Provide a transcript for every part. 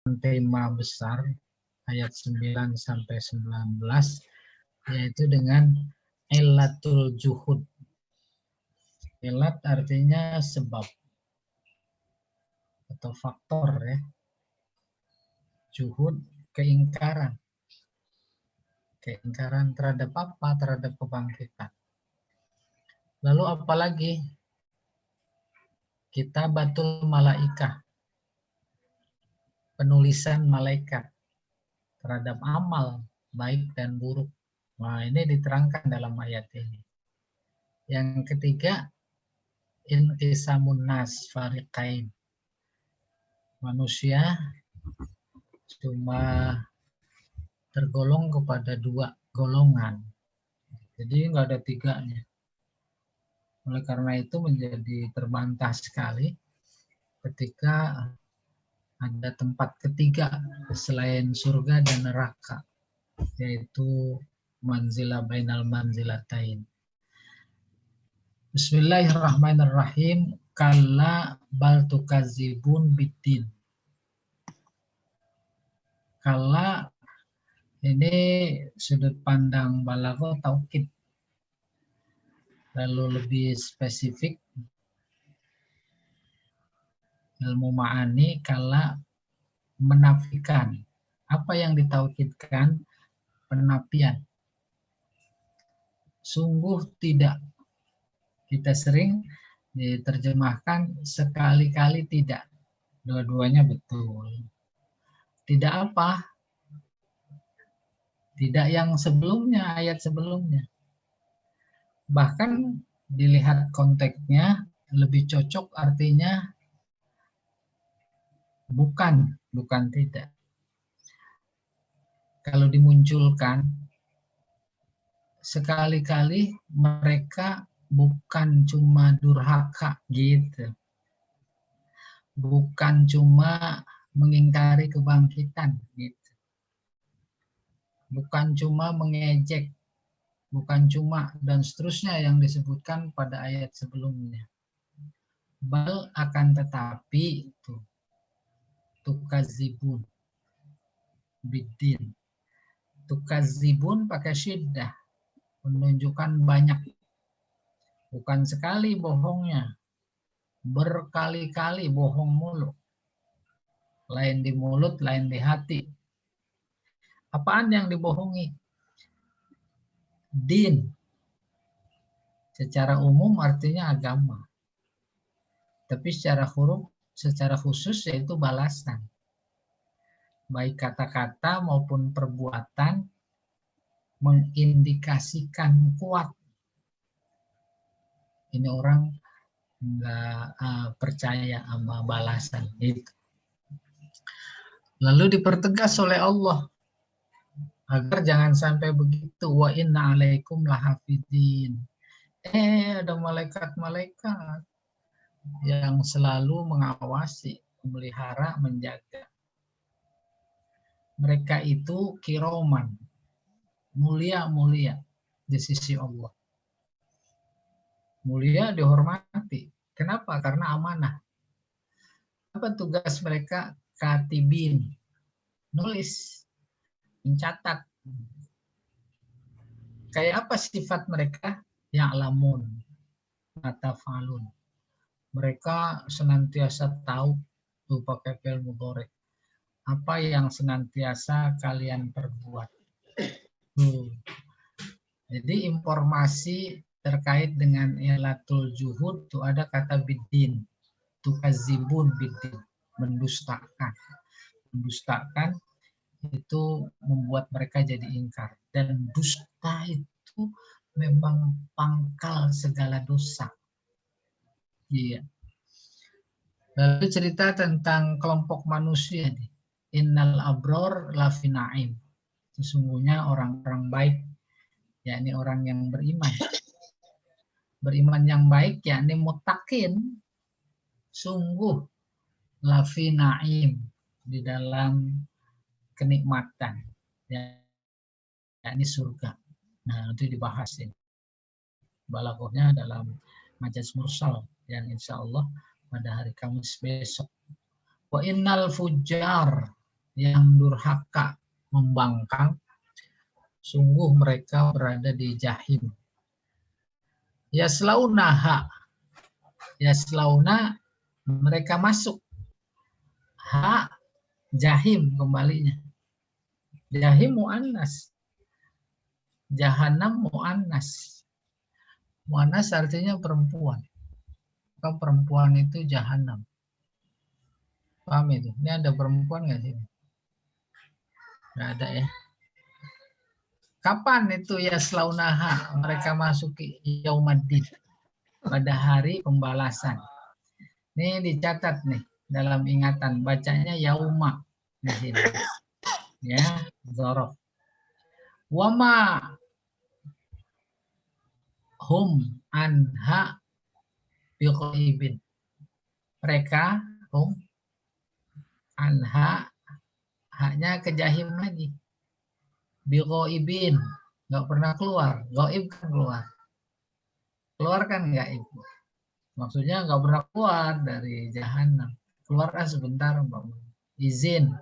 tema besar ayat 9 sampai 19, yaitu dengan illatul juhud. Illat artinya sebab atau faktor ya. Juhud, keingkaran. Keingkaran terhadap apa? Terhadap kebangkitan. Lalu apalagi? Kitabatul malaikah. Penulisan malaikat terhadap amal baik dan buruk. Nah, ini diterangkan dalam ayat ini. Yang ketiga, inqisamun nas fariqain. Manusia cuma tergolong kepada dua golongan. Jadi nggak ada tiganya. Oleh karena itu menjadi terbantah sekali ketika ada tempat ketiga selain surga dan neraka, yaitu manzilah bainal manzilatain. Bismillahirrahmanirrahim. Kalla bal tukazibun biddin. Kalla ini sudut pandang balaghah taukid. Lalu lebih spesifik ilmu ma'ani kalla menafikan. Apa yang ditaukidkan? Penafian. Sungguh tidak. Kita sering diterjemahkan sekali-kali tidak. Dua-duanya betul. Tidak apa? Tidak yang sebelumnya, ayat sebelumnya. Bahkan dilihat konteksnya lebih cocok artinya bukan tidak. Kalau dimunculkan sekali-kali mereka bukan cuma durhaka gitu. Bukan cuma mengingkari kebangkitan gitu. Bukan cuma mengejek, bukan cuma dan seterusnya yang disebutkan pada ayat sebelumnya. Bal akan tetapi itu tukazibun biddin. Tukazibun pakai syiddah, menunjukkan banyak. Bukan sekali bohongnya, berkali-kali bohong mulu. Lain di mulut, lain di hati. Apaan yang dibohongi? Din. Secara umum artinya agama. Tapi secara huruf, secara khusus yaitu balasan. Baik kata-kata maupun perbuatan mengindikasikan kuat. Ini orang nggak percaya sama balasan itu. Lalu dipertegas oleh Allah agar jangan sampai begitu. Wa inna alaikum lahafidin. Ada malaikat-malaikat yang selalu mengawasi, memelihara, menjaga. Mereka itu kiroman, mulia-mulia di sisi Allah. Mulia dihormati. Kenapa? Karena amanah. Apa tugas mereka? Katibin. Nulis. Mencatat. Kayak apa sifat mereka? Ya'lamun. Natafalun. Mereka senantiasa tahu. Tuh pakai fi'il mudhari. Apa yang senantiasa kalian perbuat. Jadi informasi terkait dengan ilatul juhud itu ada kata biddin, tukazibun biddin, mendustakan. Mendustakan itu membuat mereka jadi ingkar. Dan dusta itu memang pangkal segala dosa. Iya. Lalu cerita tentang kelompok manusia nih. Innal abror lafi na'im. Sesungguhnya orang-orang baik, yakni orang yang beriman. Beriman yang baik yakni muttaqin, sungguh lafi na'im, di dalam kenikmatan, yakni surga. Nah, itu dibahas ini. Balaghahnya dalam Majaz Mursal yang insya Allah pada hari Kamis besok. Wa innal fujjar, yang durhaka membangkang, sungguh mereka berada di jahim. Yaslaunaha, yaslauna mereka masuk. Ha jahim kembalinya. Jahim muannas. Jahanam muannas. Muannas artinya perempuan. Maka perempuan itu jahanam. Paham itu? Ini ada perempuan nggak sih? Nggak ada ya. Kapan itu yaslaunaha mereka masuki yaumaddin? Pada hari pembalasan. Ini dicatat nih dalam ingatan, bacanya yauma di sini. Ya, dzaraf. Wama hum anha biqaibin. Mereka hum anha, haknya ke jahim lagi. Biqaibin, nggak pernah keluar. Gaib kan keluar. Keluar kan gaib. Maksudnya nggak pernah keluar dari jahanam. Keluar sebentar, izin.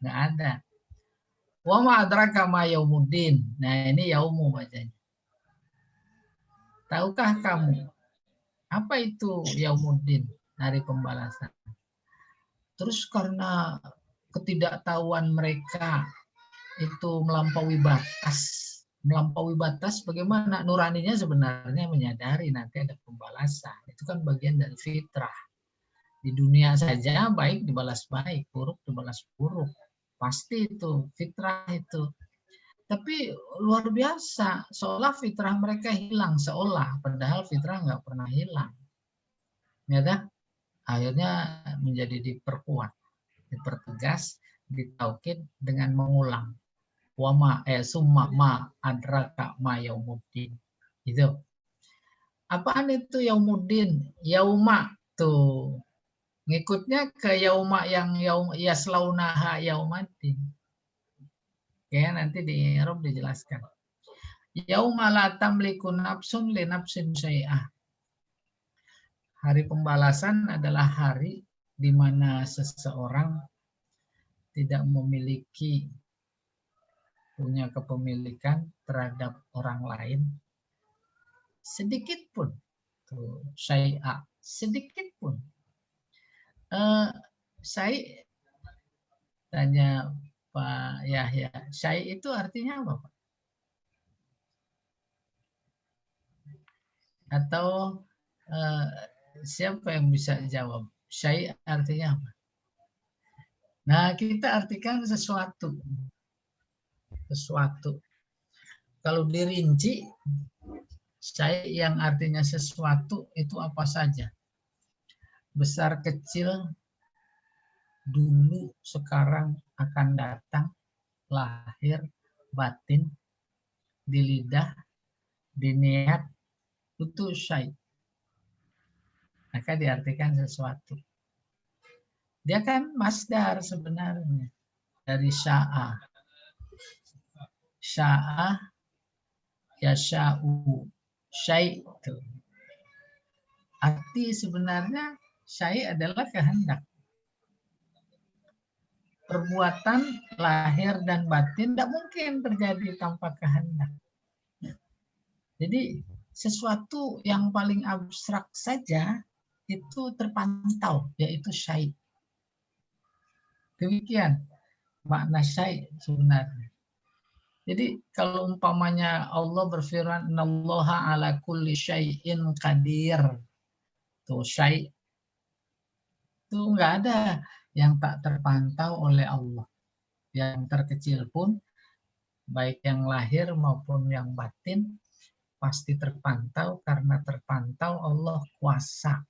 Nggak ada. Wa ma adraka ma yaumuddin. Nah, ini yaumu bacanya. Tahukah kamu apa itu yaumuddin, hari pembalasan? Terus karena ketidaktahuan mereka itu melampaui batas. Melampaui batas bagaimana? Nuraninya sebenarnya menyadari nanti ada pembalasan. Itu kan bagian dari fitrah. Di dunia saja baik dibalas baik, buruk dibalas buruk. Pasti itu, fitrah itu. Tapi luar biasa, seolah fitrah mereka hilang, seolah, padahal fitrah nggak pernah hilang. Ya, akhirnya menjadi diperkuat, dipertegas, ditaukid dengan mengulang. Wama summa ma adraka ma yaumuddin. Itu. Apaan itu yaumuddin? Yauma tuh. Ngikutnya ke yauma yang yaslaunaha yaumaddin. Oke, nanti di Arab dijelaskan. Yauma la tamliku nafsun li nafsin syai'ah. Hari pembalasan adalah hari di mana seseorang tidak memiliki punya kepemilikan terhadap orang lain sedikit pun. Tuh, syai'ah, sedikit pun. Saya tanya Pak Yahya, syai' itu artinya apa, Pak? Atau siapa yang bisa jawab? Syai' artinya apa? Nah, kita artikan sesuatu. Sesuatu. Kalau dirinci, syai' yang artinya sesuatu itu apa saja? Besar kecil, dulu, sekarang, akan datang, lahir, batin, di lidah, di niat, itu syai'. Maka diartikan sesuatu. Dia kan masdar sebenarnya dari sya'ah. Sya'ah yasha'u. Syai' itu. Arti sebenarnya syai' adalah kehendak. Perbuatan lahir dan batin tidak mungkin terjadi tanpa kehendak. Jadi sesuatu yang paling abstrak saja itu terpantau, yaitu syai'. Demikian makna syai' sebenarnya. Jadi kalau umpamanya Allah berfirman, "Innallaha ala kulli syai'in qadir." Tuh syai' itu enggak ada yang tak terpantau oleh Allah. Yang terkecil pun, baik yang lahir maupun yang batin, pasti terpantau karena terpantau Allah kuasa.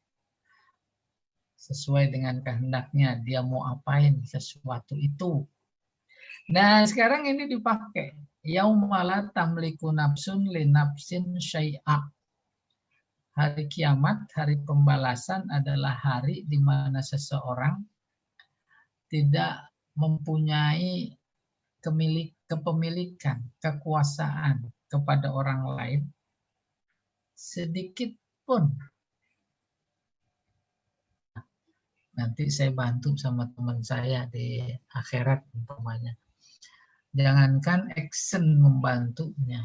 Sesuai dengan kehendaknya, dia mau apain sesuatu itu. Nah, sekarang ini dipakai. Yauma la tamliku nafsun li nafsin syai'a. Hari kiamat, hari pembalasan adalah hari di mana seseorang tidak mempunyai kepemilikan, kekuasaan kepada orang lain sedikit pun. Nanti saya bantu sama teman saya di akhirat umpamanya. Jangankan action membantunya,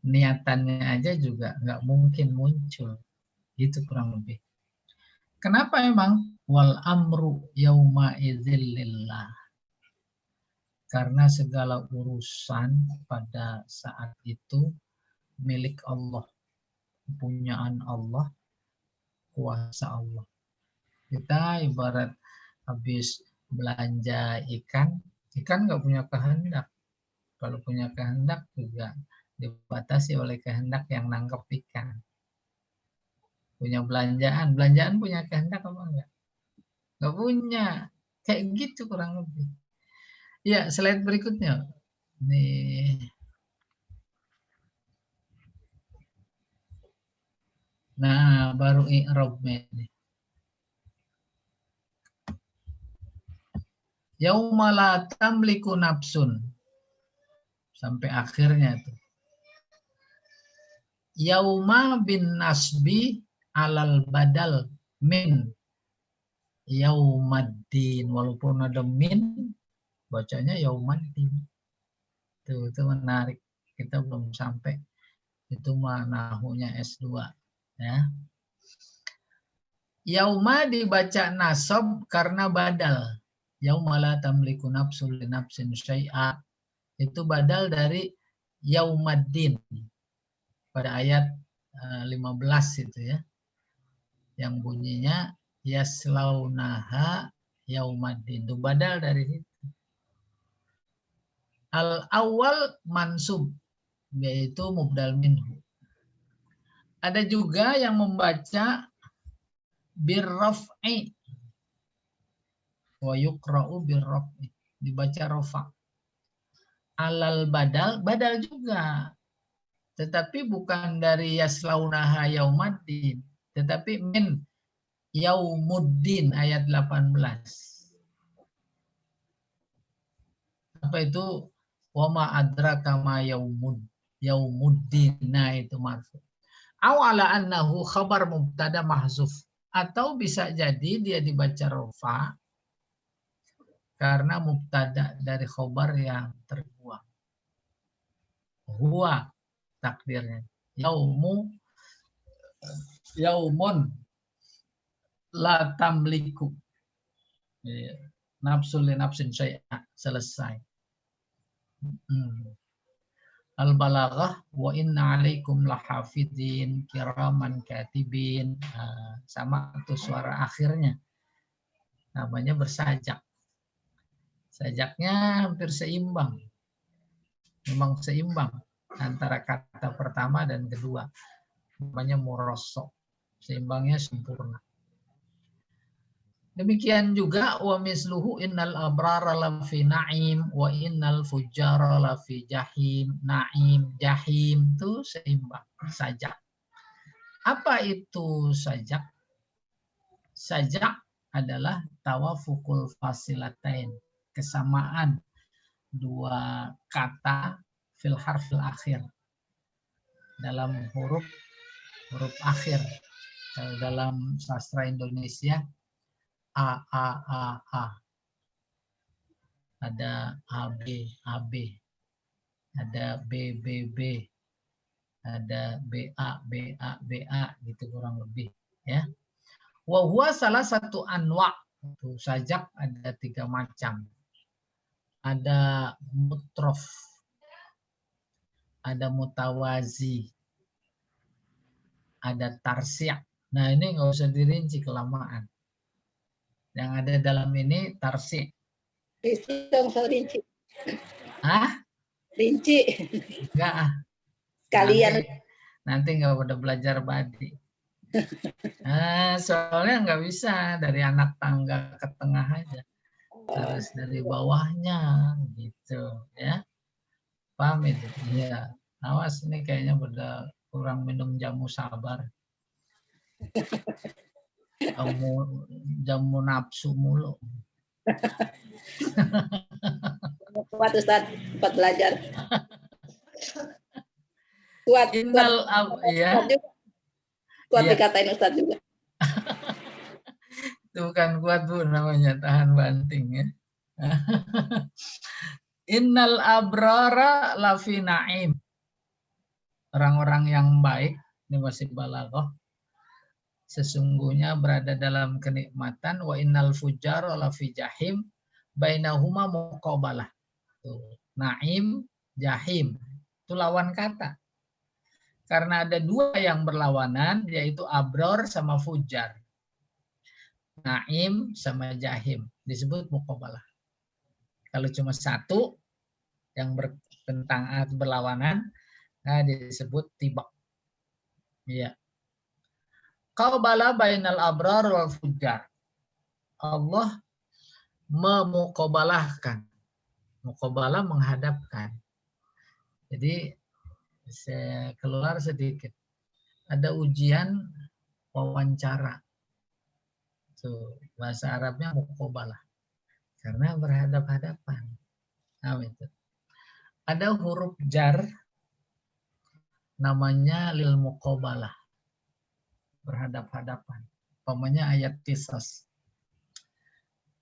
niatannya aja juga nggak mungkin muncul. Gitu kurang lebih. Kenapa emang? Wal amru yauma idzil lillah. Karena segala urusan pada saat itu milik Allah, kepunyaan Allah, kuasa Allah. Kita ibarat habis belanja ikan nggak punya kehendak. Kalau punya kehendak juga dibatasi oleh kehendak yang nangkep ikan. Punya belanjaan punya kehendak apa enggak? Nggak punya. Kayak gitu kurang lebih. Ya, slide berikutnya. Nih. Nah, baru i'rabnya ini. Yauma la tamliku nafsun. Sampai akhirnya tuh. Yauma bin nasbi alal badal min yaumaddin. Walaupun ada min, bacanya yaumaddin. Itu menarik. Kita belum sampai. Itu mah nahunya S2. Ya. Yauma dibaca nasab karena badal. Yauma la tamliku nafsun li nafsin syai'a. Itu badal dari yaumaddin. Pada ayat 15 itu ya. Yang bunyinya yaslaunaha yaumaddin. Itu badal dari situ. Al-awwal mansub, yaitu mubdal minhu. Ada juga yang membaca birraf'i wa yuqra'u birraf'i, dibaca rafa. Alal badal juga, tetapi bukan dari yaslaunaha yaumaddin, tetapi min yaumuddin ayat 18. Apa itu? Wa ma adraka ma yaumuddin. Nah, itu maksud. Aw ala annahu khabar mubtada mahzuf. Atau bisa jadi dia dibaca rafa karena mubtada dari khobar yang terbuang. Huwa takdirnya. Yaumun la tamliku. Nafsul li nafsin syai'a. Selesai. Al-balaghah wa inna alaikum lahafidin kiraman katibin. Sama tuh suara akhirnya. Namanya bersajak. Sajaknya hampir seimbang. Memang seimbang antara kata pertama dan kedua. Namanya murosok. Seimbangnya sempurna. Demikian juga wa misluhu innal abrara lafi na'im wa innal fujjara lafi jahim. Na'im, jahim itu seimbang. Sajak. Apa itu sajak? Sajak adalah tawafukul fasilatain. Kesamaan dua kata fil harfil akhir dalam huruf akhir. Kalau dalam sastra Indonesia a ada ab, ada b, ada ba gitu kurang lebih ya. Wa huwa salah satu anwa. Sajak ada 3 macam. Ada mutrof, ada mutawazi, ada tarsiak. Nah, ini nggak usah dirinci kelamaan. Yang ada dalam ini tarsiak. Rinci. Hah? Rinci. Enggak. Kalian. Nanti nggak udah belajar badi. Soalnya nggak bisa dari anak tangga ke tengah aja. Harus dari bawahnya gitu ya. Paham itu? Iya. Awas ini kayaknya udah kurang minum jamu sabar. Jamu nafsu mulu. Kuat Ustaz, kuat belajar. Kuat. Innal ya. Kuat dikatain Ustaz juga. Itu bukan kuat Bu namanya, tahan banting ya. Innal abrara lafi na'im. Orang-orang yang baik, ini masih balaghah, sesungguhnya berada dalam kenikmatan. Wa innal fujjara lafi jahim bainahuma muqabalah. Tuh, na'im, jahim. Itu lawan kata. Karena ada dua yang berlawanan, yaitu abror sama fujar. Na'im sama jahim. Disebut muqabalah. Kalau cuma satu yang bertentangan berlawanan, nah disebut tibak. Ya. Qabala bainal abrar wal fujar. Allah memuqabalahkan. Muqabalah menghadapkan. Jadi saya keluar sedikit. Ada ujian wawancara. Tuh, bahasa Arabnya muqabalah. Karena berhadap-hadapan. Nah, itu. Ada huruf jar namanya lil muqabalah. Berhadap-hadapan. Umpamanya ayat qisas.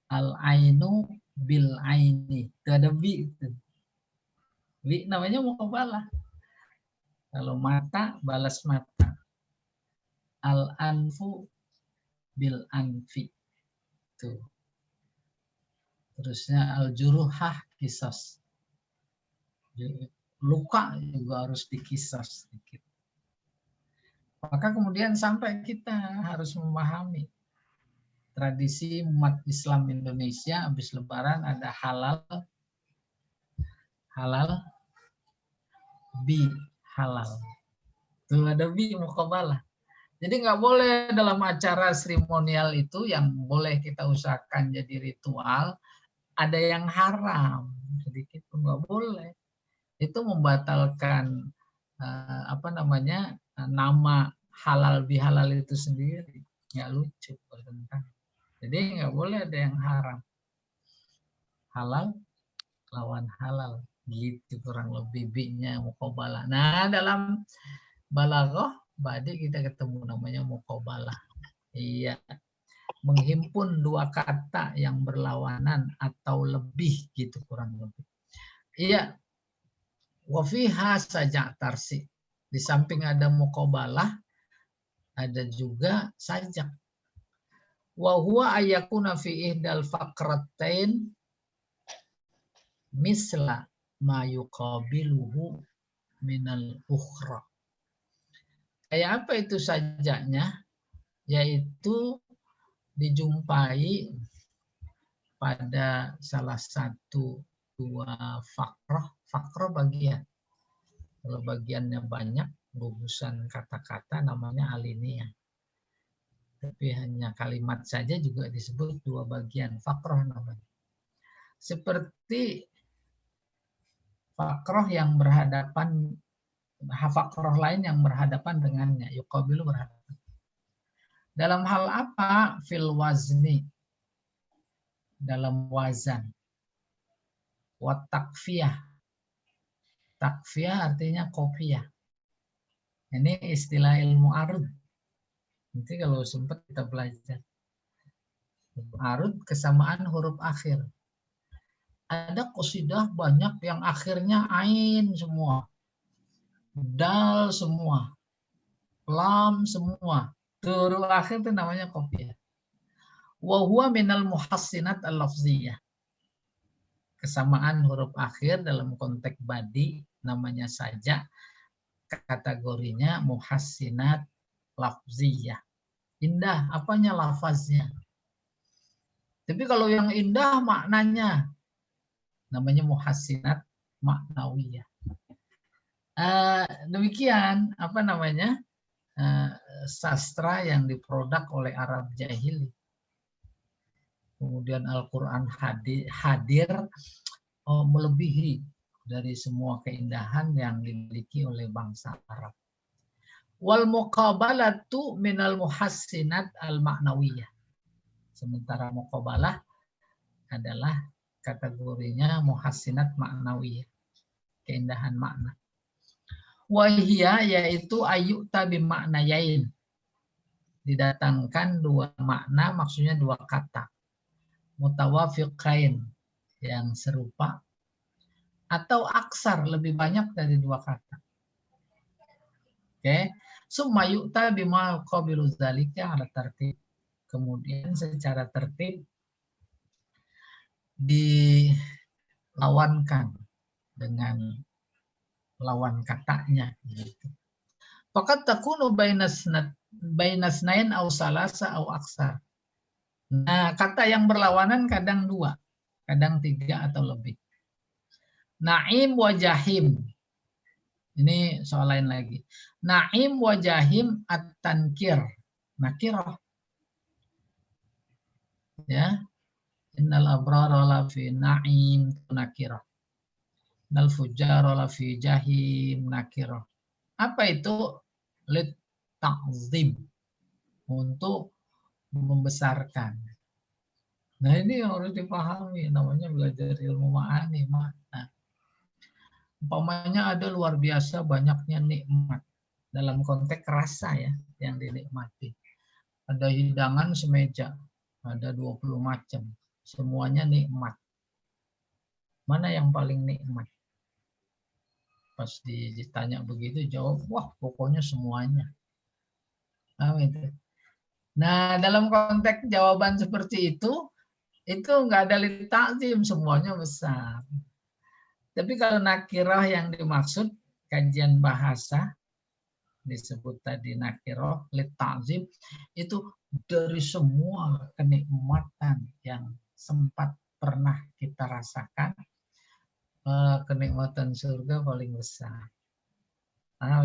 Al-ainu bil aini. Itu ada bi itu. Bi namanya muqabalah. Kalau mata balas mata. Al-anfu bil anfi. Tuh. Terusnya al-juruhah qisas. Luka juga harus dikisas sedikit. Maka kemudian sampai kita harus memahami tradisi umat Islam Indonesia habis Lebaran ada halal, bi halal. Tuh ada bi muqabalah. Jadi nggak boleh dalam acara seremonial itu yang boleh kita usahakan jadi ritual, ada yang haram sedikit pun nggak boleh. Itu membatalkan nama halal bihalal itu sendiri, nggak lucu bertentang. Jadi nggak boleh ada yang haram, halal lawan halal gitu kurang lebih bi-nya muqabalah. Nah dalam balaghah badi kita ketemu namanya muqabalah. Iya, menghimpun dua kata yang berlawanan atau lebih gitu kurang lebih. Iya. Wafiha saja tarsi. Di samping ada muqabalah, ada juga sajak. Wa huwa ayakuna fi ihdal faqratain misla ma yuqabiluhu minal ukhra. Kayak apa itu sajaknya? Yaitu dijumpai pada salah satu dua fakrah bagian. Kalau bagiannya banyak, gugusan kata-kata namanya alinea. Tapi hanya kalimat saja juga disebut dua bagian, fakrah namanya. Seperti fakrah yang berhadapan, fakrah lain yang berhadapan dengannya, yuqabilu berhadapan. Dalam hal apa? Fil wazni, dalam wazan. Wa takfiyah. Takfiyah artinya kopiah. Ini istilah ilmu arud. Nanti kalau sempat kita belajar. Arud kesamaan huruf akhir. Ada qasidah banyak yang akhirnya ain semua. Dal semua. Lam semua. Huruf akhir itu namanya kopiah. Wa huwa minal muhassinat al-lafziyah. Kesamaan huruf akhir dalam konteks badi namanya saja, kategorinya muhassinat lafziyah. Indah, apanya lafaznya. Tapi kalau yang indah maknanya namanya muhassinat maknawiyah. Demikian sastra yang diproduk oleh Arab jahili. Kemudian Al-Quran hadir melebihi dari semua keindahan yang dimiliki oleh bangsa Arab. Wal muqabalatu minal muhassinat al-ma'nawiyah. Sementara muqabalah adalah kategorinya muhassinat ma'nawiyah. Keindahan makna. Wahia yaitu ayyuta bimaknayain. didatangkan dua makna, maksudnya dua kata. Mutawafiqain, yang serupa, atau aksar, lebih banyak dari dua kata. Oke. Summa yu'ta bima qabilu dzalika ala tertib. Kemudian secara tertib dilawankan dengan lawan katanya gitu. Faqad takunu bainasnain aw salasa aw aksar. Nah, kata yang berlawanan kadang dua, kadang tiga atau lebih. Naim wa jahim. Ini soal lain lagi. Naim wa jahim at-tankir. Nakirah. Ya. Innal abrara la fi na'im nakirah. Innal fujjara la fi jahim nakirah. Apa itu? Lit ta'zim. Untuk membesarkan. Nah, ini harus dipahami, namanya belajar ilmu ma'ani, makna. Umpamanya ada luar biasa banyaknya nikmat dalam konteks rasa ya yang dinikmati. Ada hidangan semeja, ada 20 macam, semuanya nikmat. Mana yang paling nikmat? Pas ditanya begitu jawab, wah pokoknya semuanya. Nah, dalam konteks jawaban seperti itu nggak ada litakzim, semuanya besar. Tapi kalau nakirah yang dimaksud kajian bahasa disebut tadi nakirah litakzim, itu dari semua kenikmatan yang sempat pernah kita rasakan, kenikmatan surga paling besar.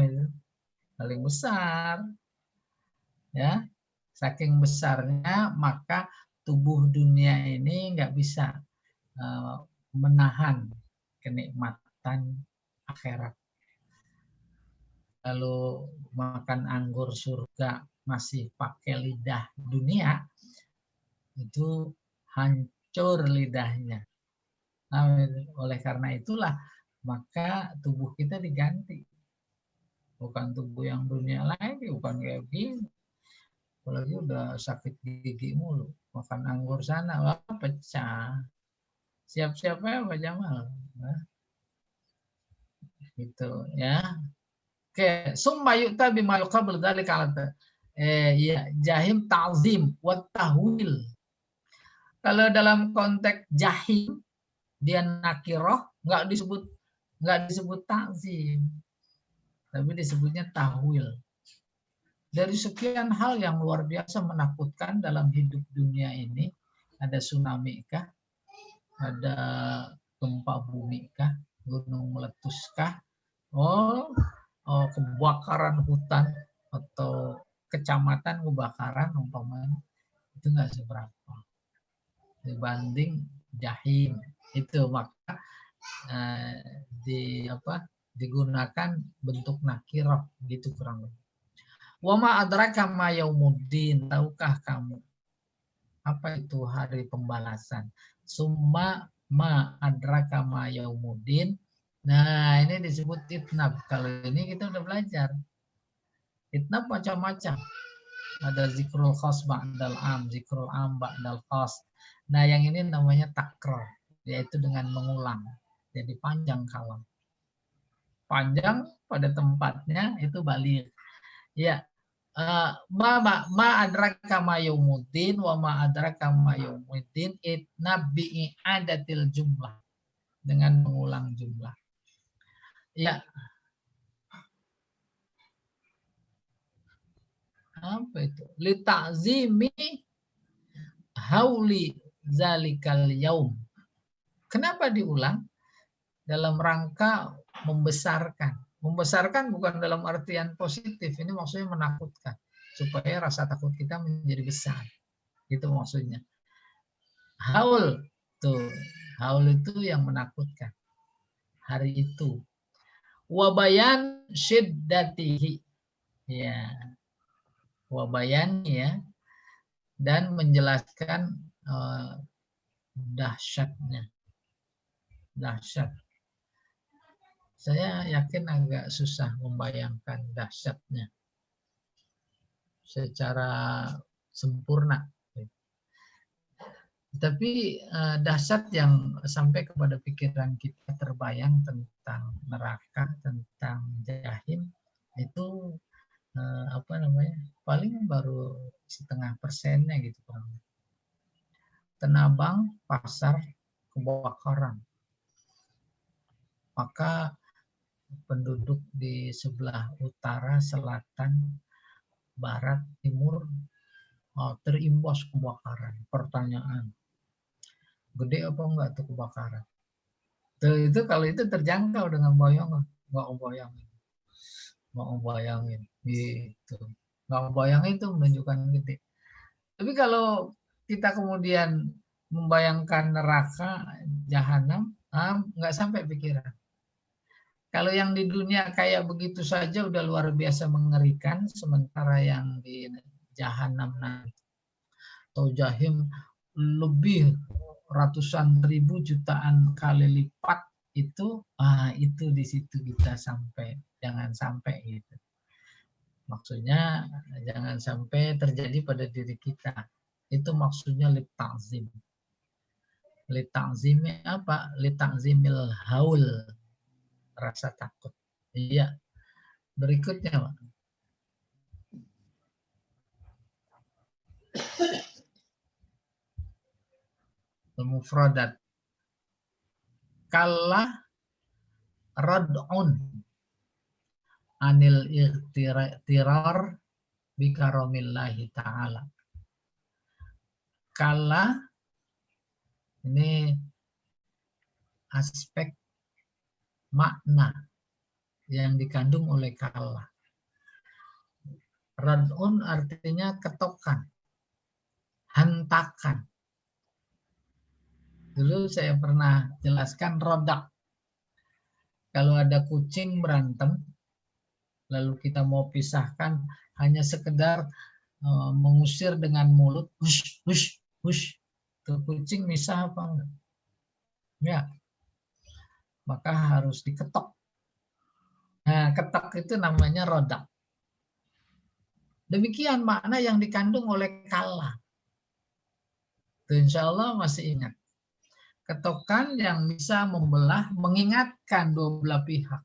Itu paling besar, ya. Saking besarnya maka tubuh dunia ini nggak bisa menahan kenikmatan akhirat. Lalu makan anggur surga masih pakai lidah dunia, itu hancur lidahnya. Nah, oleh karena itulah maka tubuh kita diganti. Bukan tubuh yang dunia lagi, bukan kayak gini. Apalagi udah sakit gigi mulu. Makan anggur sana, wah pecah. Siap-siap ya Pak Jamal. Nah, gitu ya. Oke, summa yu'ta bima yuqabul dzalika ala ya jahim ta'zim wa tahwil. Kalau dalam konteks jahim dia nakirah nggak disebut ta'zim. Tapi disebutnya tahwil. Dari sekian hal yang luar biasa menakutkan dalam hidup dunia ini, ada tsunami kah? Ada gempa bumi kah? Gunung meletus kah? Kebakaran hutan atau kecamatan kebakaran umpamanya, itu nggak seberapa dibanding jahim. Itu maka digunakan bentuk nakirah gitu kurang lebih. Wa ma adraka ma yaumuddin, tahukah kamu apa itu hari pembalasan? Summa ma adraka ma yaumuddin. Nah, ini disebut itnab. Kalau ini kita udah belajar. Itnab macam-macam. Ada zikrul khas ba'dal am, zikrul am ba'dal khas. Nah, yang ini namanya takrar, yaitu dengan mengulang. Jadi panjang kalam. Panjang pada tempatnya itu balik. Ya. Ma adraka ma yaumuddin wa ma adraka ma yaumuddin itnab bi'adatil jumlah. Dengan mengulang jumlah. Ya. Apa itu? Li ta'zimi hauli zalikal yaum. Kenapa diulang? Dalam rangka membesarkan. Membesarkan bukan dalam artian positif, ini maksudnya menakutkan. Supaya rasa takut kita menjadi besar. Itu maksudnya. Haul. Tuh. Haul itu yang menakutkan. Hari itu. Wabayan syiddatihi. Ya. Wabayan ya. Dan menjelaskan dahsyatnya. Dahsyat. Saya yakin agak susah membayangkan dahsyatnya. secara sempurna. Tapi dahsyat yang sampai kepada pikiran kita terbayang tentang neraka, tentang jahim, itu apa namanya, paling baru 0,5%-nya gitu. Tenabang pasar kebakaran, maka penduduk di sebelah utara, selatan, barat, timur terimbas kebakaran. Pertanyaan, gede apa enggak tuh kebakaran? Itu kalau itu terjangkau dengan bayangan, nggak bayangin gitu, nggak bayangin itu menunjukkan gede. Tapi kalau kita kemudian membayangkan neraka, jahanam, nggak sampai pikiran. Kalau yang di dunia kayak begitu saja udah luar biasa mengerikan, sementara yang di jahanam atau jahim lebih ratusan ribu jutaan kali lipat itu, itu di situ kita sampai, jangan sampai gitu. Maksudnya jangan sampai terjadi pada diri kita. Itu maksudnya lita'zim. Lita'zimnya apa? Lita'zimil haul, rasa takut. Iya. Berikutnya, Pak. Mufradat. Kalla rad'un anil ikhtirar bikaromillahi ta'ala. Kalla ini aspek makna yang dikandung oleh kalla. Rad'un artinya ketokan, hentakan. Dulu saya pernah jelaskan rodak. Kalau ada kucing berantem, lalu kita mau pisahkan, hanya sekedar mengusir dengan mulut, hush, hush, hush. Tuh kucing misah apa enggak? Ya, maka harus diketok. Nah, ketok itu namanya rodak. Demikian makna yang dikandung oleh kalla. Insya Allah masih ingat. Ketokan yang bisa membelah, mengingatkan dua belah pihak.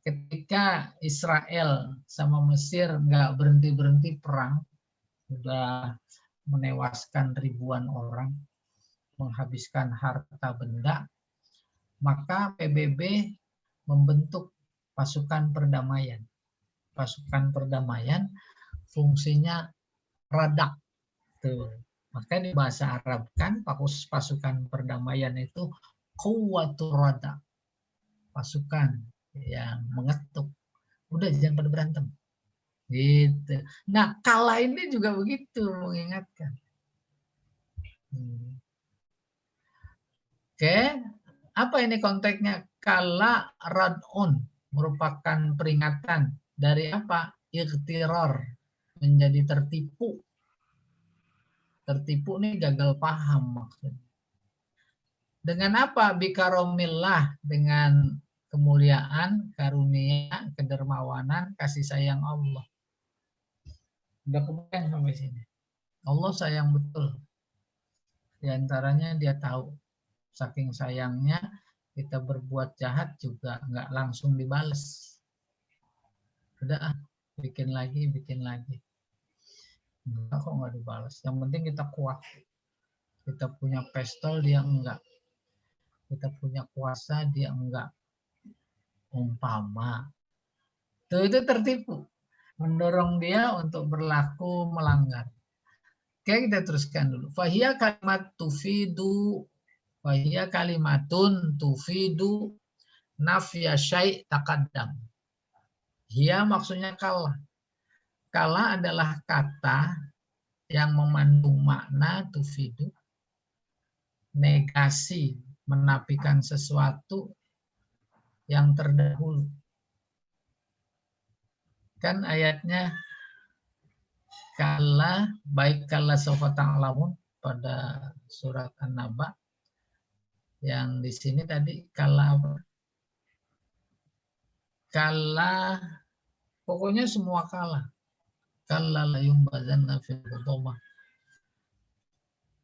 Ketika Israel sama Mesir nggak berhenti-berhenti perang, sudah menewaskan ribuan orang, menghabiskan harta benda, maka PBB membentuk pasukan perdamaian. Pasukan perdamaian fungsinya radak. Tuh. Maka di bahasa Arab kan pasukan perdamaian itu quwwatur radak. Pasukan yang mengetuk. Udah jangan pada berantem. Gitu. Nah, kala ini juga begitu mengingatkan. Oke, apa ini konteksnya? Kala rad'un merupakan peringatan dari apa? Ikhtirar, menjadi tertipu. Tertipu nih gagal paham maksudnya. Dengan apa? Bikaromillah, dengan kemuliaan, karunia, kedermawanan, kasih sayang Allah. Udah kebayang sampai sini. Allah sayang betul. Di antaranya dia tahu. Saking sayangnya kita berbuat jahat juga nggak langsung dibales. Udah bikin lagi. Enggak kok nggak dibalas. Yang penting kita kuat. Kita punya pistol, dia enggak. Kita punya kuasa, dia enggak. Umpama. Itu tertipu. Mendorong dia untuk berlaku melanggar. Oke, kita teruskan dulu. Fahiyya kalimatun tufidu nafya syai' taqaddam. Hiya maksudnya kala. Kala adalah kata yang memandung makna tufidu, negasi, menafikan sesuatu yang terdahulu. Kan ayatnya kala, baik kala sawfa ta'lamun pada surat An-Naba. Yang di sini tadi kala apa? Kala, pokoknya semua kala. kalla la yumbazanna fil hutamah.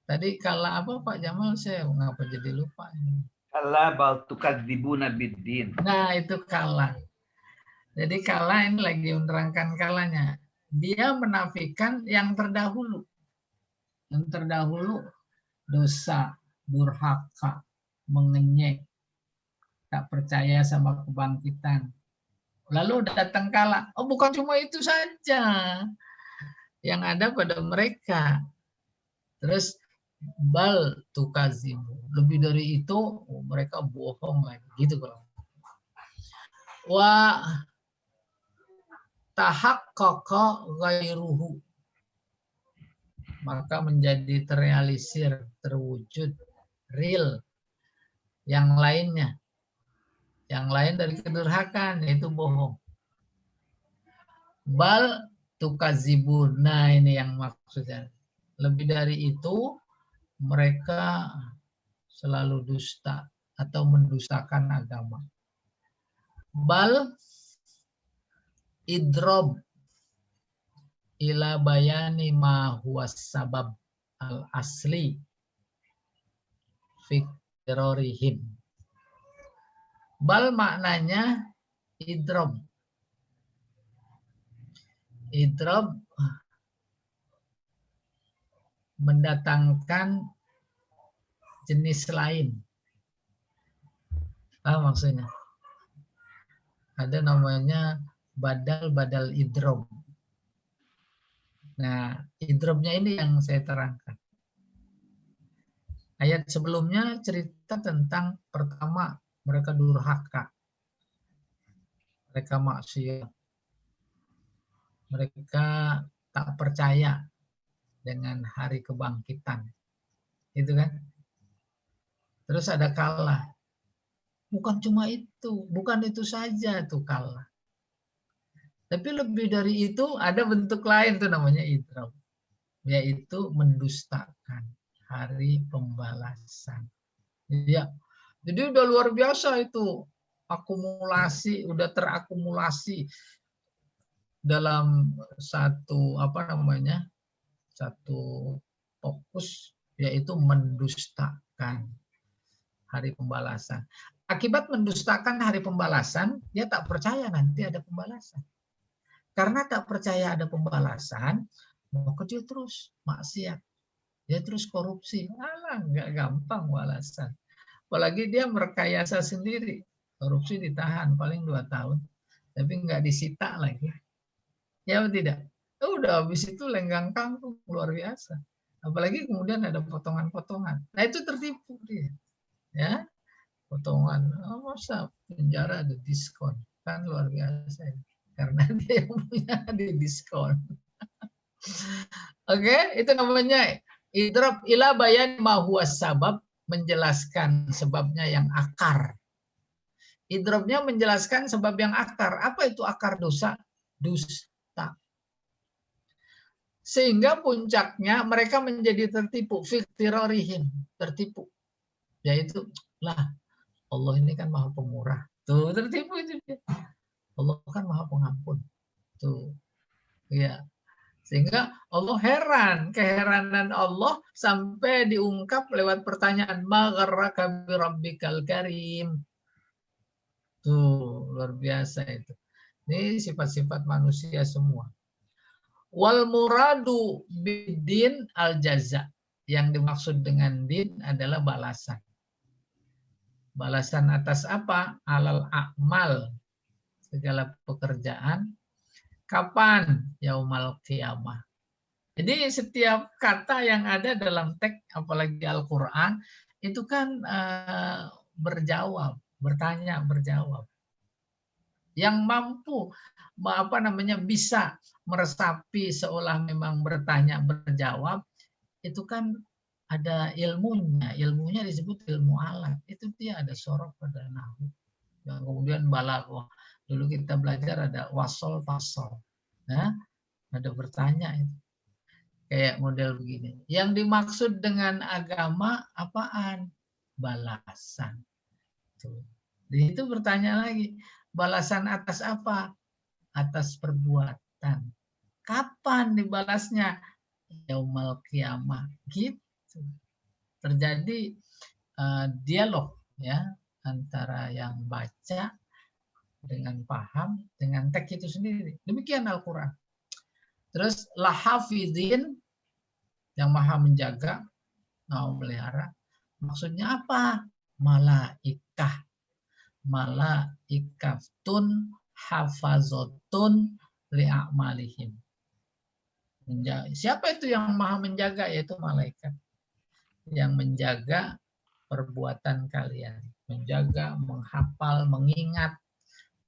Tadi kala apa Pak Jamal, saya ngapa jadi lupa ini. Kalla bal tukadzibuna biddin. Nah, itu kala. Jadi kala ini lagi menerangkan kalanya. Dia menafikan yang terdahulu. Yang terdahulu dosa, durhaka, mengenyek, tak percaya sama kebangkitan. Lalu datang kala. Oh, bukan cuma itu saja yang ada pada mereka. Terus bal tukazibu. Lebih dari itu mereka bohong lagi. Gitu kalau. Wa tahaqqaqa ghairuhu. Maka menjadi terrealisir, terwujud, real yang lainnya. Yang lain dari kedurhakaan, yaitu bohong. Bal tukazibun. Nah, ini yang maksudnya. Lebih dari itu, mereka selalu dusta atau mendustakan agama. Bal idrob ila bayani ma huwa sabab al asli fi terorihim. Bal maknanya idrob. Idrob mendatangkan jenis lain. Apa maksudnya? Ada namanya badal idrob. Nah, idrobnya ini yang saya terangkan. Ayat sebelumnya cerita tentang pertama mereka durhaka, mereka maksiat, mereka tak percaya dengan hari kebangkitan, itu kan? Terus ada kalah. Bukan cuma itu, bukan itu saja tuh kalah. Tapi lebih dari itu ada bentuk lain tuh namanya idrob, yaitu mendustakan hari pembalasan. Ya, jadi udah luar biasa itu akumulasi, udah terakumulasi dalam satu satu fokus, yaitu mendustakan hari pembalasan. Akibat mendustakan hari pembalasan, dia tak percaya nanti ada pembalasan. Karena tak percaya ada pembalasan, maka dia terus maksiat. Dia terus korupsi. Alah, nggak gampang balasan. Apalagi dia merekayasa sendiri. Korupsi ditahan paling 2 tahun. Tapi nggak disita lagi. Ya tidak? Udah habis itu lenggang kangkung. Luar biasa. Apalagi kemudian ada potongan-potongan. Nah itu tertipu dia. Ya, potongan. Oh, masa penjara ada diskon. Kan luar biasa. Karena dia punya di diskon. Oke, itu namanya idrob ila bayan ma huwa sabab, menjelaskan sebabnya yang akar. Idrobnya menjelaskan sebab yang akar. Apa itu akar dosa? Dusta. Sehingga puncaknya mereka menjadi tertipu. Fiktirorihim, tertipu. Yaitu, lah Allah ini kan maha pemurah. Tuh, tertipu itu dia. Allah kan maha pengampun. Tuh, ya. Sehingga Allah heran, keheranan Allah sampai diungkap lewat pertanyaan ma gharraka bi rabbikal karim. Tuh, luar biasa itu. Ini sifat-sifat manusia semua. Wal muradu bidin al jaza. Yang dimaksud dengan din adalah balasan. Balasan atas apa? Alal a'mal, segala pekerjaan. Kapan? Yaumal qiyamah. Jadi setiap kata yang ada dalam teks, apalagi Al-Quran, itu kan berjawab, bertanya, berjawab. Yang mampu bisa meresapi seolah memang bertanya, berjawab, itu kan ada ilmunya. Ilmunya disebut ilmu alat. Itu dia ada sorok pada nahwu. Yang kemudian balaghah. Dulu kita belajar ada wasol fasol. Nah, ada bertanya itu. Kayak model begini. Yang dimaksud dengan agama apaan? Balasan. Tuh. Di itu bertanya lagi. Balasan atas apa? Atas perbuatan. Kapan dibalasnya? Yaumal qiyamah. Gitu. Terjadi dialog ya antara yang baca dengan paham dengan teks itu sendiri. Demikian Al-Qur'an. Terus lahafizin, yang maha menjaga, maha melihara. Maksudnya apa? Malaikatun hafazotun li'amalihim. Siapa itu yang maha menjaga? Yaitu malaikat yang menjaga perbuatan kalian, menjaga, menghafal, mengingat,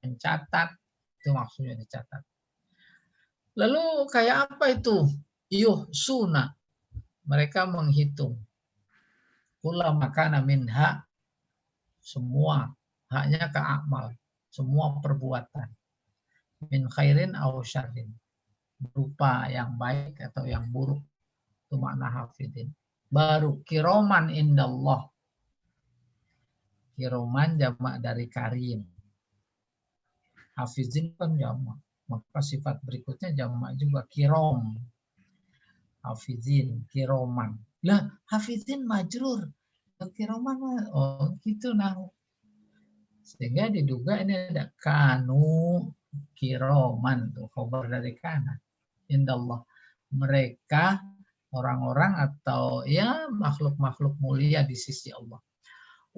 mencatat. Itu maksudnya dicatat. Lalu kayak apa itu? Yuhsuna, mereka menghitung. Kula makana minha, semua, haknya ke amal, semua perbuatan. Min khairin aw syarrin, berupa yang baik atau yang buruk. Itu makna hafidin. Baru kiroman indallah. Kiroman jamak dari karim. Hafizin kan jamak. Maka sifat berikutnya jamak juga kirom. Hafizin, kiroman. Lah, hafizin majrur. Kiroman, oh gitu nah. Sehingga diduga ini ada kanu kiroman, tuh khabar dari kana. Indallah. Mereka orang-orang atau ya makhluk-makhluk mulia di sisi Allah.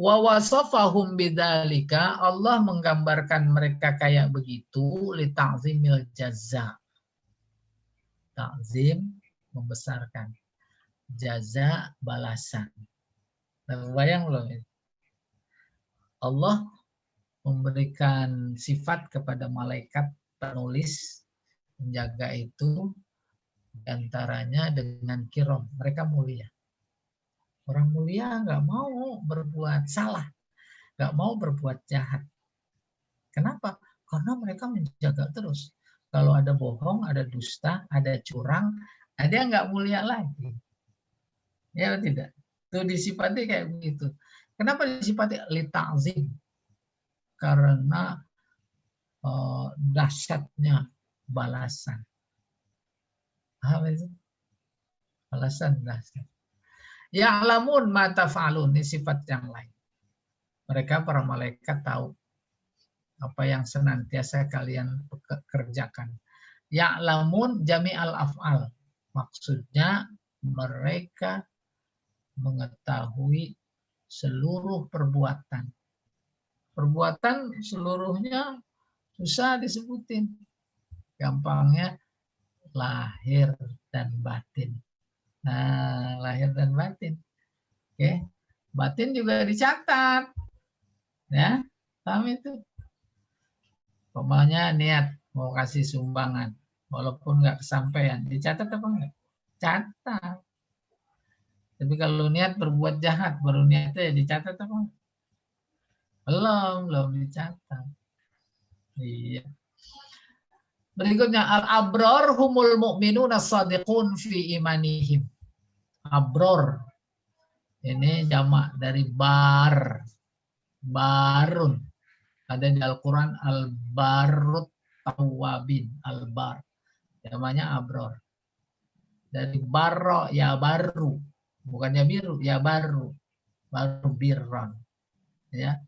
Wa wasafahum bidzalika, Allah menggambarkan mereka kayak begitu li ta'zimil jaza. Ta'zim membesarkan. Jaza balasan. Bayang loh. Allah memberikan sifat kepada malaikat penulis menjaga itu, antaranya dengan kirom. Mereka mulia. Orang mulia nggak mau berbuat salah, nggak mau berbuat jahat. Kenapa? Karena mereka menjaga terus. Kalau ada bohong, ada dusta, ada curang, ada yang nggak mulia lagi. Ya tidak? Itu disifati kayak begitu. Kenapa disifati li ta'zim? Karena dahsyatnya balasan. Apa itu? Balasan dahsyat. Ya'lamun ma taf'alun, ini sifat yang lain. Mereka para malaikat tahu apa yang senantiasa kalian kerjakan. Ya'lamun jami'al af'al. Maksudnya mereka mengetahui seluruh perbuatan. Perbuatan seluruhnya susah disebutin. Gampangnya lahir dan batin. Nah, lahir dan batin. Oke. Batin juga dicatat. Ya, paham itu? Pokoknya niat mau kasih sumbangan, walaupun nggak kesampaian, dicatat apa enggak? Catat. Tapi kalau niat berbuat jahat, baru niatnya dicatat apa enggak? Belum dicatat. Iya. Berikutnya al-abror humul mu'minuna shadiqun fi imanihim. Abror. Ini jamak dari bar. Barun. Ada di Al-Qur'an al-barut tawabin, al-bar. Namanya abror. Dari barro ya baru. Bukannya biru, ya baru. Baru birron. Ya.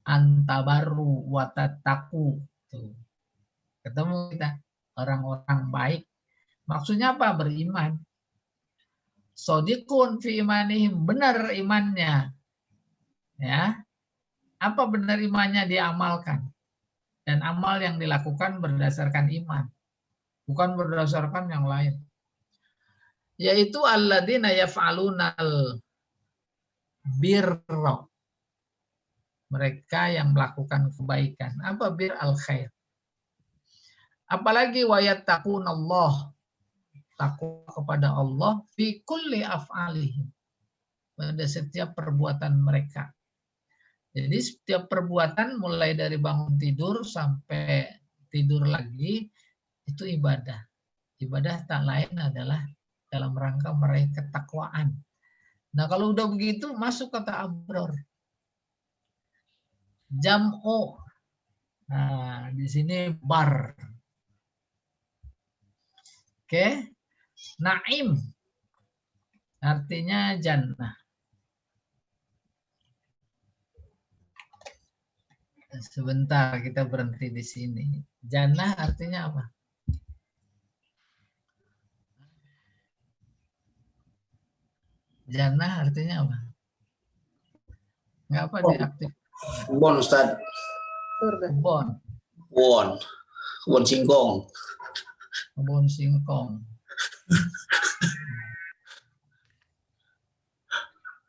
Antabaru watataku. Tuh. Ketemu kita orang-orang baik. Maksudnya apa? Beriman. Sodikun fi imanihim, benar imannya. Ya. Apa benar imannya diamalkan? Dan amal yang dilakukan berdasarkan iman. Bukan berdasarkan yang lain. Yaitu alladzina yaf'alunal birra. Mereka yang melakukan kebaikan. Apa bir al khair? Apalagi wayattaqunallah, takwa kepada Allah fi kulli af'alihim, pada setiap perbuatan mereka. Jadi setiap perbuatan mulai dari bangun tidur sampai tidur lagi itu ibadah. Ibadah tak lain adalah dalam rangka meraih ketakwaan. Nah, kalau udah begitu masuk kata abror. Jam'u. Nah, di sini bar. Oke. Naim artinya jannah. Sebentar kita berhenti di sini. Jannah artinya apa? Jannah artinya apa? Nggak apa diaktif? Kebon Ustaz. Surga. Kebon. Kebon singkong. Kebun singkong.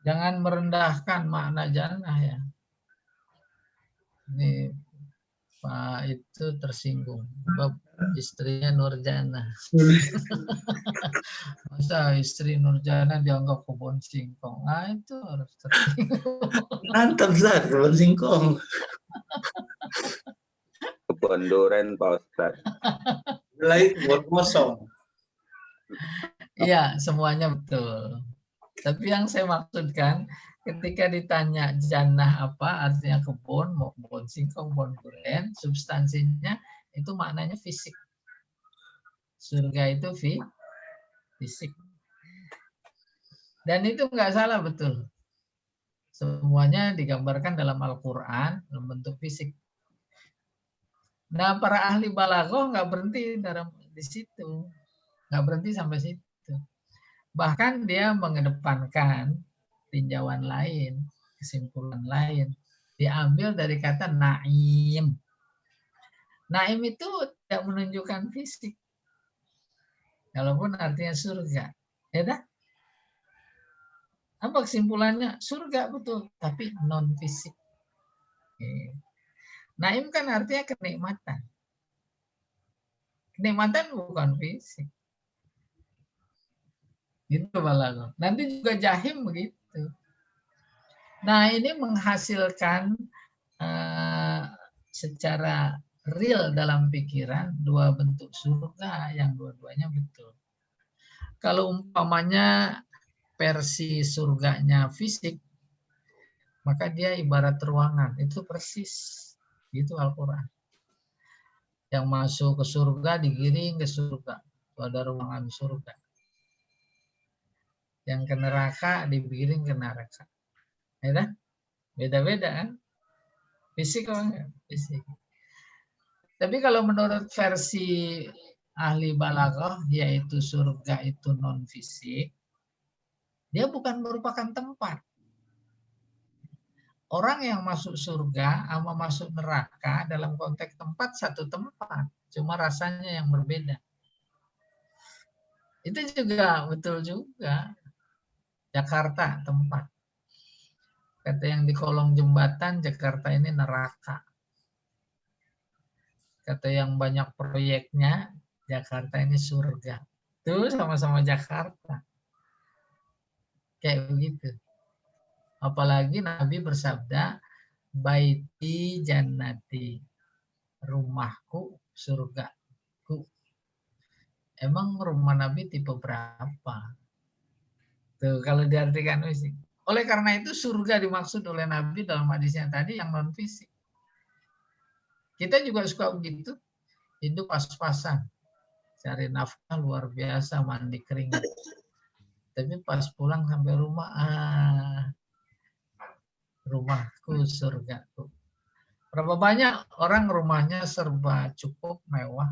Jangan merendahkan makna jannah ya. Ini Pak itu tersinggung. Sebab istrinya Nurjana. Masa istri Nurjana dianggap kebun singkong? Ah itu harus tersinggung. Mantap Ustaz, kebon singkong. Kebun duren Pak Ustadz. Lagi kebon kosong. Iya, semuanya betul. Tapi yang saya maksudkan, ketika ditanya jannah apa, artinya kebun, mau kebun singkong, kebun duren, substansinya itu maknanya fisik. Surga itu fisik. Dan itu nggak salah, betul. Semuanya digambarkan dalam Al-Quran dalam bentuk fisik. Nah, para ahli balaghah nggak berhenti di situ. Nggak berhenti sampai situ. Bahkan dia mengedepankan tinjauan lain, kesimpulan lain. Diambil dari kata naim. Naim itu tidak menunjukkan fisik. Walaupun artinya surga. Ya dah? Apa kesimpulannya? Surga betul, tapi non fisik. Naim kan artinya kenikmatan. Kenikmatan bukan fisik. Gitu balaghah. Nanti juga jahim begitu. Nah, ini menghasilkan secara real dalam pikiran dua bentuk surga yang dua-duanya betul. Kalau umpamanya versi surganya fisik, maka dia ibarat ruangan. Itu persis. Itu Al-Quran. Yang masuk ke surga digiring ke surga. Itu ada ruangan surga. Yang ke neraka digiring ke neraka. Ya, beda-beda kan? Fisik apa enggak? Fisik. Tapi kalau menurut versi ahli balaghah, yaitu surga itu non fisik, dia bukan merupakan tempat. Orang yang masuk surga sama masuk neraka dalam konteks tempat satu tempat, cuma rasanya yang berbeda. Itu juga betul juga. Jakarta tempat. Kata yang di kolong jembatan, Jakarta ini neraka. Kata yang banyak proyeknya, Jakarta ini surga. Itu sama-sama Jakarta. Kayak begitu. Apalagi Nabi bersabda, baiti jannati, rumahku surgaku. Emang rumah Nabi tipe berapa? Tuh, kalau diartikan fisik. Oleh karena itu surga dimaksud oleh Nabi dalam hadisnya tadi yang non fisik. Kita juga suka begitu, hidup pas-pasan, cari nafkah luar biasa, mandi keringat. Tapi pas pulang sampai rumah, rumahku surgaku. Berapa banyak orang rumahnya serba cukup, mewah,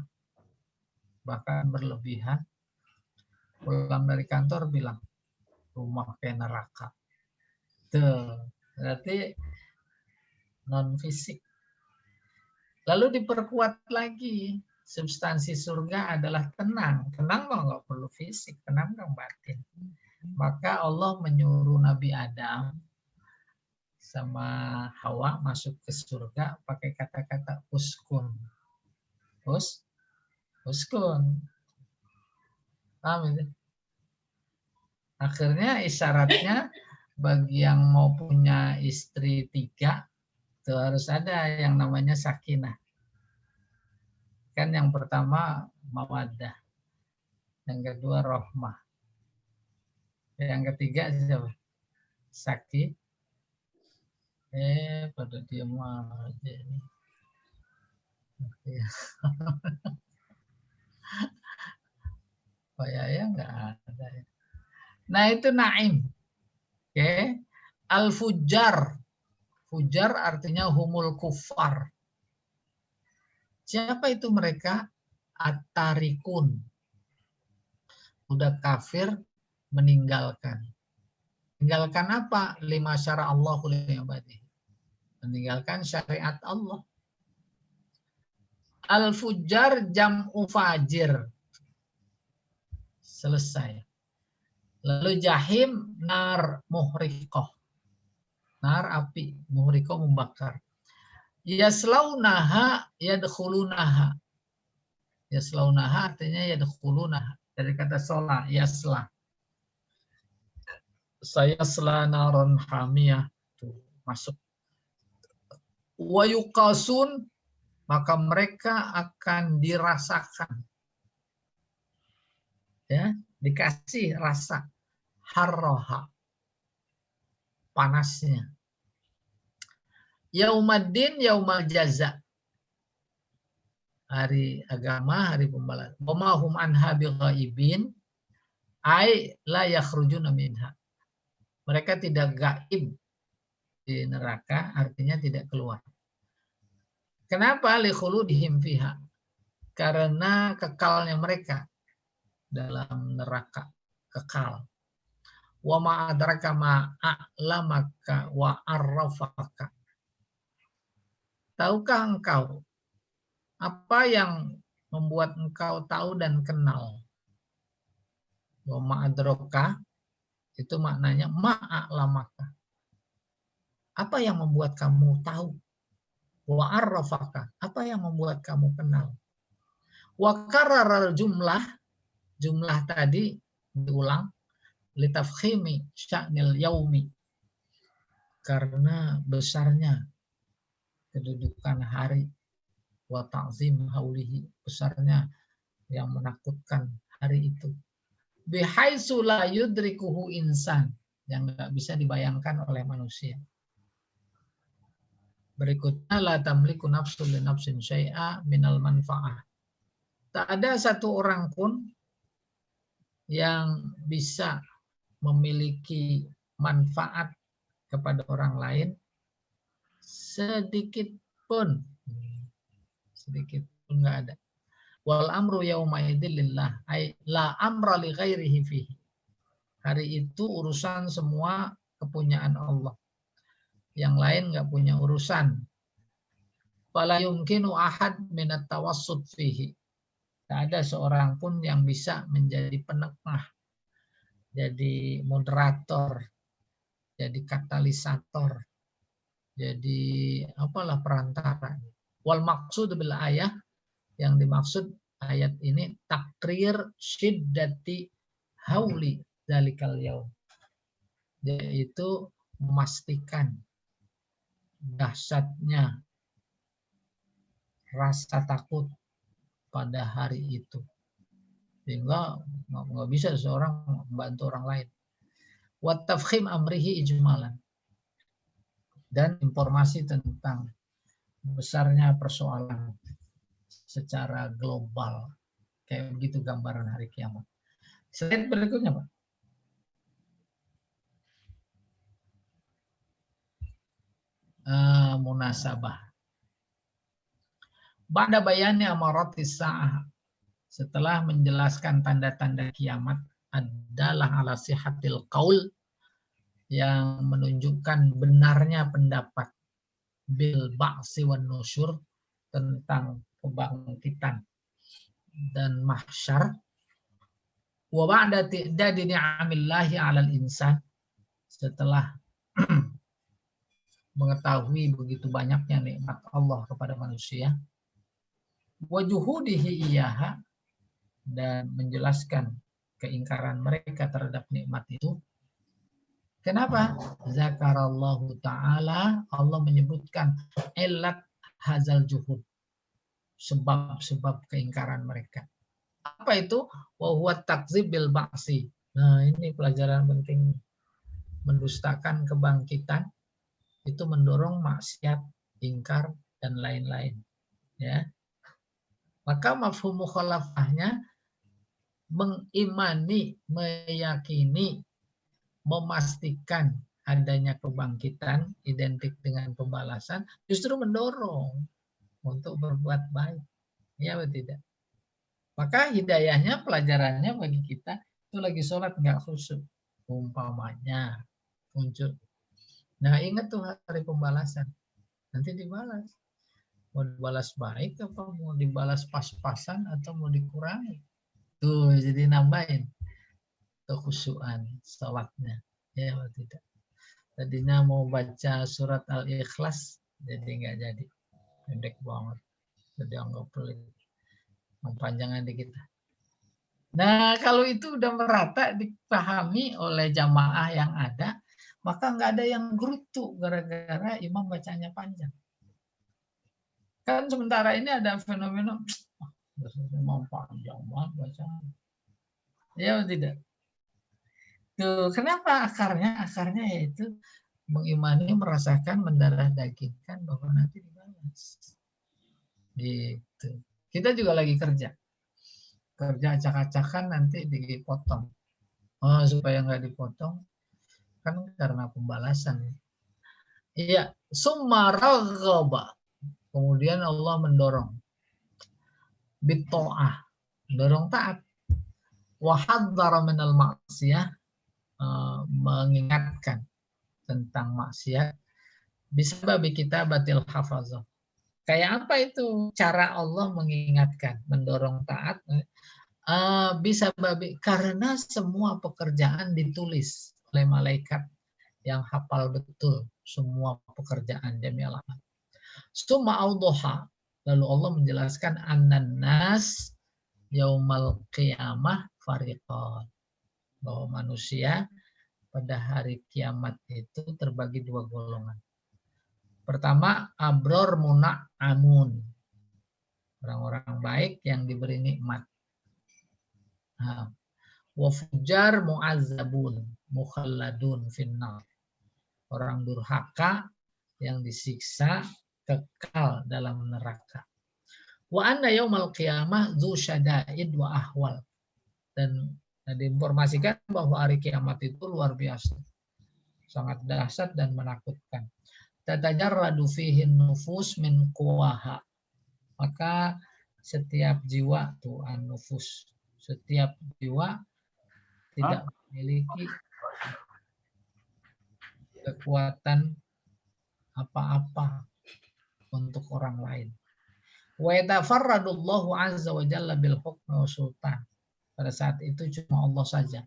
bahkan berlebihan. Pulang dari kantor bilang, rumah kayak neraka. Tuh, berarti non fisik. Lalu diperkuat lagi, substansi surga adalah tenang. Tenang kok nggak perlu fisik, tenang kan batin. Maka Allah menyuruh Nabi Adam sama Hawa masuk ke surga pakai kata-kata uskun. Uskun. Paham itu? Akhirnya isyaratnya bagi yang mau punya istri 3, itu harus ada yang namanya sakinah. Kan yang pertama mawaddah, yang kedua rahmah, yang ketiga siapa? Sakit. Pada diam aja ini. Oh ya nggak ada. Nah itu naim. Oke. Al-fujar. Fujar artinya humul kufar. Siapa itu mereka? At-tarikun. Udah kafir meninggalkan. Meninggalkan apa? Lima syara Allahul ibadi. Meninggalkan syariat Allah. Al-fujar jam'u fajir. Selesai. Lalu jahim nar muhriqah. Nar api, muhriqah membakar. Yaslaunaha yadkhulunaha. Yaslaunaha artinya yadkhulunaha. Dari kata sola, yasla. Saya naron hamiyah. Tuh, masuk. Wa yuqasun, maka mereka akan dirasakan. Ya, dikasih rasa harroha, panasnya. Yaumaddin yaumal jaza, hari agama, hari pembalasan. Wa ma hum anha bighaibin, ai la yakhrujuna minha. Mereka tidak gaib di neraka, artinya tidak keluar. Kenapa? Li khuludihim fiha, karena kekalnya mereka dalam neraka, kekal. Wa ma adraka ma a'lamaka wa arrafaka. Tahukah engkau apa yang membuat engkau tahu dan kenal? Wa ma adraka itu maknanya ma a'lamaka. Apa yang membuat kamu tahu? Wa arrafaka, apa yang membuat kamu kenal? Wa karraral jumlah tadi diulang litafkhimi sya'nil yaumi, karena besarnya kedudukan hari, wa ta'zim haulihi, besarnya yang menakutkan hari itu. Bihaitsu la yudrikuhu insan, yang enggak bisa dibayangkan oleh manusia. Berikutnya la tamliku nafsun li nafsin syai'a minal manfa'ah. Tak ada satu orang pun yang bisa memiliki manfaat kepada orang lain sedikit pun nggak ada. Wal amru yauma idzin lillah, ay la amra li ghairihi fihi. Hari itu urusan semua kepunyaan Allah. Yang lain nggak punya urusan. Fala yumkinu ahad minat tawassut fihi. Tak ada seorang pun yang bisa menjadi penengah, jadi moderator, jadi katalisator, jadi apalah perantara. Wal maksud bil ayah, yang dimaksud ayat ini takrir syiddati hauli dzalikal yaum, yaitu memastikan dahsyatnya rasa takut pada hari itu, sehingga nggak bisa seseorang membantu orang lain. Wa tafkhim amrihi ijmalan, dan informasi tentang besarnya persoalan secara global, kayak begitu gambaran hari kiamat. Slide berikutnya, Pak. Munasabah. Ba'da bayani amaratis sa'ah, setelah menjelaskan tanda-tanda kiamat, adalah ala sihatil qaul, yang menunjukkan benarnya pendapat bil ba'si wan nusyur, tentang kebangkitan dan mahsyar. Wa ba'da ti'dadi ni'amillahi 'alal insan, setelah mengetahui begitu banyaknya nikmat Allah kepada manusia. Wa juhudihi iyaha, dan menjelaskan keingkaran mereka terhadap nikmat itu. Kenapa? Zakarallahu ta'ala, Allah menyebutkan illat hazal juhud, sebab-sebab keingkaran mereka. Apa itu? Wa huwa takdzib bil ba'si. Nah, ini pelajaran penting. Mendustakan kebangkitan itu mendorong maksiat, ingkar, dan lain-lain. Ya. Maka mafhum mukhalafahnya mengimani, meyakini, memastikan adanya kebangkitan identik dengan pembalasan, justru mendorong untuk berbuat baik. Ya atau tidak? Maka hidayahnya, pelajarannya bagi kita itu lagi sholat nggak khusyuk, umpamanya muncul. Nah ingat tuh hari pembalasan, nanti dibalas. Mau dibalas baik apa mau dibalas pas-pasan atau mau dikurangi? Tuh jadi nambahin kekhusyuan sholatnya. Ya atau tidak? Tadinya mau baca surat Al-Ikhlas, jadi nggak jadi. Pendek banget. Jadi anggap pelit. Panjangan dikit. Nah, kalau itu udah merata dipahami oleh jamaah yang ada, maka nggak ada yang gerutu gara-gara imam bacanya panjang. Kan sementara ini ada fenomena imam panjang banget bacanya. Ya atau tidak? Tuh, kenapa akarnya? Akarnya yaitu mengimani, merasakan, mendarah dagingkan bahwa nanti dibalas. Gitu. Kita juga lagi kerja acak-acakan nanti dipotong. Oh, supaya nggak dipotong kan karena pembalasan. Iya, summa raghaba. Kemudian Allah mendorong bitto'ah, mendorong taat. Wa hadzara minal maksiyah, mengingatkan tentang maksiat bisa babi kita batil hafazah. Kayak apa itu cara Allah mengingatkan, mendorong taat? Bisa babi karena semua pekerjaan ditulis oleh malaikat yang hafal betul semua pekerjaan jami'al amal. Summa awdoha, lalu Allah menjelaskan annan nas yaumal qiyamah fariqan, bahwa manusia pada hari kiamat itu terbagi dua golongan. Pertama, abror muna amun, orang-orang baik yang diberi nikmat. Wa fujar mu'azzabun mukhalladun finnar, orang durhaka yang disiksa kekal dalam neraka. Wa anna yaumal qiyamah dzu syada'id wa ahwal, dan diinformasikan bahwa hari kiamat itu luar biasa, sangat dahsyat dan menakutkan. Tatajarradu fihi nufus min quwaha, maka setiap jiwa tuh an-nufus, setiap jiwa tidak memiliki kekuatan apa-apa untuk orang lain. Wa yatafarradullahu azza wa jalla bil hukmi wa sultan. Pada saat itu cuma Allah saja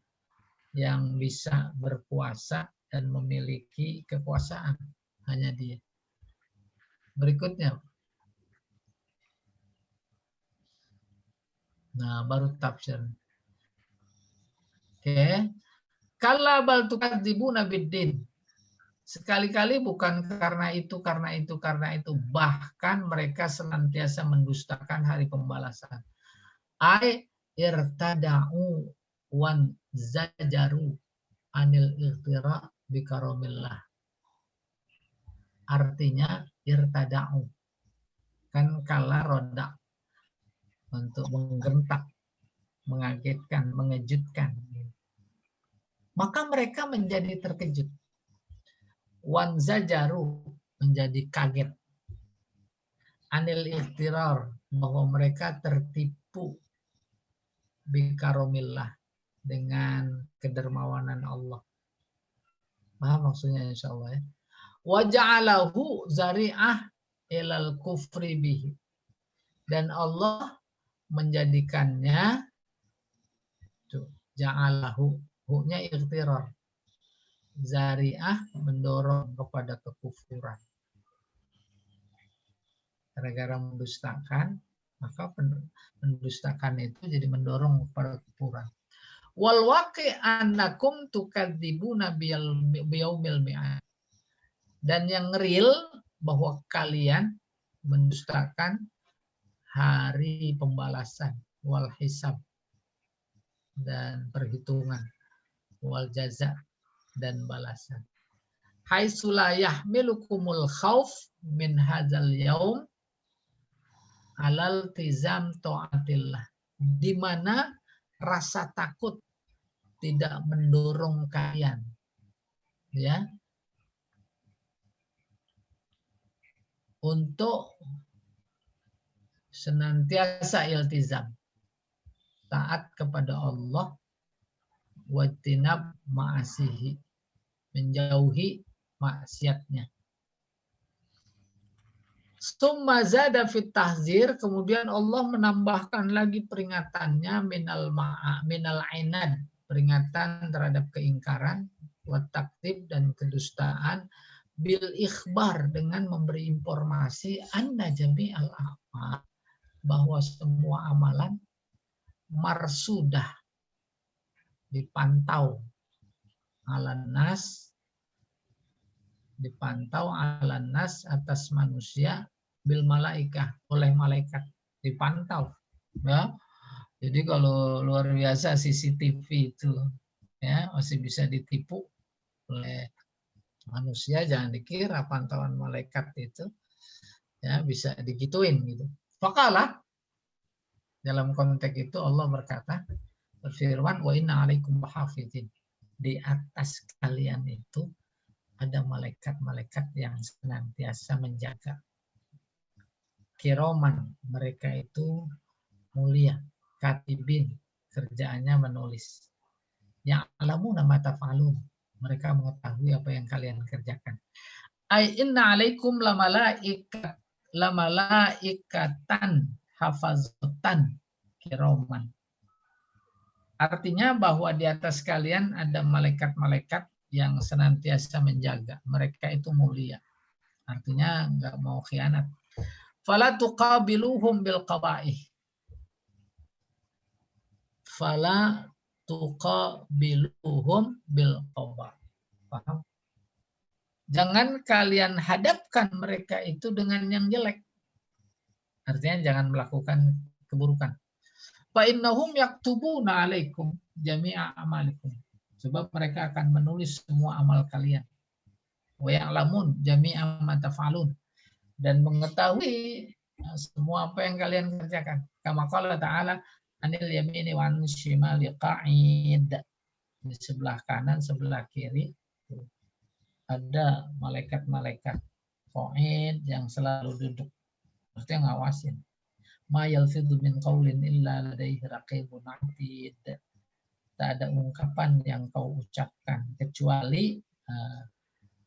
yang bisa berkuasa dan memiliki kekuasaan, hanya Dia. Berikutnya. Nah, baru tafsir. Oke. Kalla bal tukadzibuna biddin. Sekali-kali bukan karena itu. Bahkan mereka senantiasa mendustakan hari pembalasan. Ai irtada'u wan zajaru anil iftira bikaromillah. Artinya irtada'u. Kan kala roda. Untuk menggentak, mengagetkan, mengejutkan. Maka mereka menjadi terkejut. Wan zajaru, menjadi kaget. Anil ikhtirar, bahwa mereka tertipu bikaromillah, dengan kedermawanan Allah. Paham maksudnya insya Allah ya. Wa ja'alahu zari'ah ilal kufri bihi. Dan Allah menjadikannya ja'alahu, hu-nya ikhtirar, zari'ah, mendorong kepada kekufuran. Gara-gara mendustakan, maka mendustakan itu jadi mendorong kepada kekufuran. Wal waqi annakum tukadzibuna biyaumil mi'ad. Dan yang real bahwa kalian mendustakan hari pembalasan, wal hisab, dan perhitungan, wal jaza, dan balasan. Haitsu la yahmilukumul khauf min hadzal yaum alal tizam taatillah, di mana rasa takut tidak mendorong kalian, ya, untuk senantiasa iltizam, taat kepada Allah, wajtinab ma'asihi, menjauhi maksiatnya. Summa zada fit tahzir, kemudian Allah menambahkan lagi peringatannya minal ainad, peringatan terhadap keingkaran, wa takdzib dan kedustaan, bil ikhbar dengan memberi informasi anna jami'al a'mal, bahwa semua amalan marsudah, dipantau alan nas, dipantau alan nas atas manusia, bil malaikah, oleh malaikat, dipantau, ya. Jadi kalau luar biasa CCTV itu, ya, masih bisa ditipu oleh manusia, jangan dikira pantauan malaikat itu, ya, bisa digituin gitu. Fakalah, dalam konteks itu Allah berkata, berfirman, wa inna alaikum hafizin, di atas kalian itu ada malaikat-malaikat yang senantiasa menjaga. Kiroman, mereka itu mulia. Katibin, kerjaannya menulis. Ya'lamuna ma taf'alun, mereka mengetahui apa yang kalian kerjakan. Ai inna alaikum lamalaikatan hafazatan kiroman. Artinya bahwa di atas kalian ada malaikat-malaikat yang senantiasa menjaga. Mereka itu mulia. Artinya nggak mau khianat. Fala tuqabiluhum bil qaba'ih. Fala tuqabiluhum bil qaba'ih. Paham? Jangan kalian hadapkan mereka itu dengan yang jelek. Artinya jangan melakukan keburukan. Fa innahum yaktubuna alaikum jami'a amalikum. Sebab mereka akan menulis semua amal kalian. Wa ya'lamun jami'a ma taf'alun, dan mengetahui semua apa yang kalian kerjakan. Kama qala ta'ala anil yamini wa anil shimali qa'id. Di sebelah kanan, sebelah kiri ada malaikat-malaikat qa'id yang selalu duduk. Artinya ngawasin. Ma yalfidhu min qawlin illa ladaihi raqibun 'atid. Tak ada ungkapan yang kau ucapkan kecuali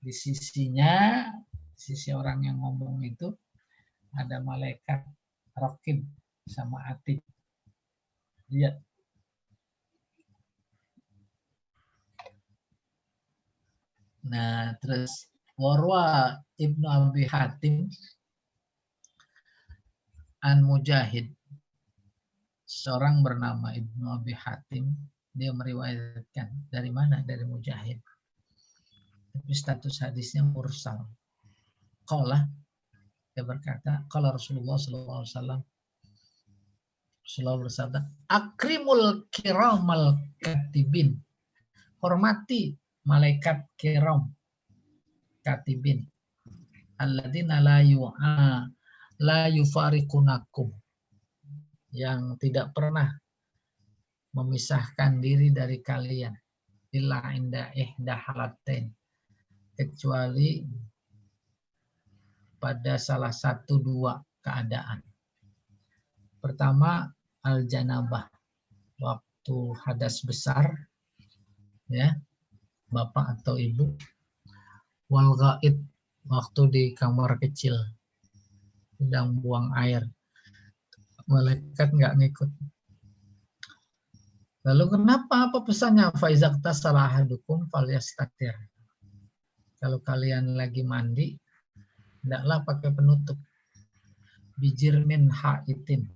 di sisinya, sisi orang yang ngomong itu ada malaikat raqib sama atid. Lihat. Nah, terus warwa Ibnu Abi Hatim an Mujahid, seorang bernama Ibnu Abi Hatim, dia meriwayatkan dari mana? Dari Mujahid. Tapi status hadisnya mursal. Qala, dia berkata, qala Rasulullah sallallahu alaihi wasallam, Rasulullah bersabda, akrimul kiramal katibin, hormati malaikat kiram katibin, alladzina la yufariqunakum, yang tidak pernah memisahkan diri dari kalian, illa inda ihda halatain, kecuali pada salah satu dua keadaan. Pertama, al-janabah, waktu hadas besar, ya, bapak atau ibu. Wal ghaid, waktu di kamar kecil sedang buang air, malaikat nggak ngikut. Lalu kenapa? Apa pesannya? Faizakta salahadukum falyastatir. Kalau kalian lagi mandi, hendaklah pakai penutup. Bijirmin haitin,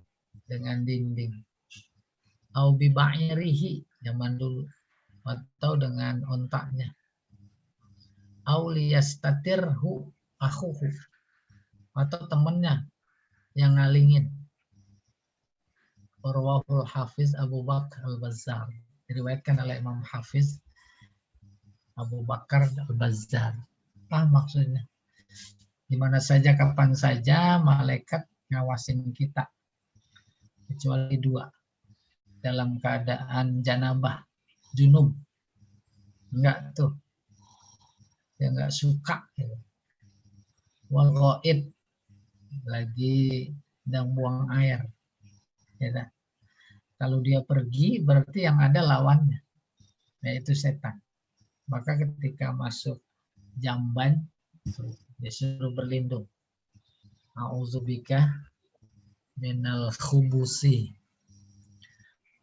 dengan dinding. Au biba'irihi, zaman dulu, atau dengan ontaknya. Au liyastatirhu akhuhu, atau temannya yang ngalingin. Rawahul Hafiz Abu Bakar Al-Bazzar, diriwayatkan oleh Imam Hafiz Abu Bakar Al-Bazzar. Apa maksudnya? Di mana saja, kapan saja malaikat ngawasin kita, kecuali dua. dalam keadaan janabah, junub. Enggak tuh. Dia enggak suka. Wal ghaid, lagi sedang buang air. Ya, kalau dia pergi berarti yang ada lawannya, yaitu setan. Maka ketika masuk jamban, disuruh berlindung. A'udzubika minal khubusi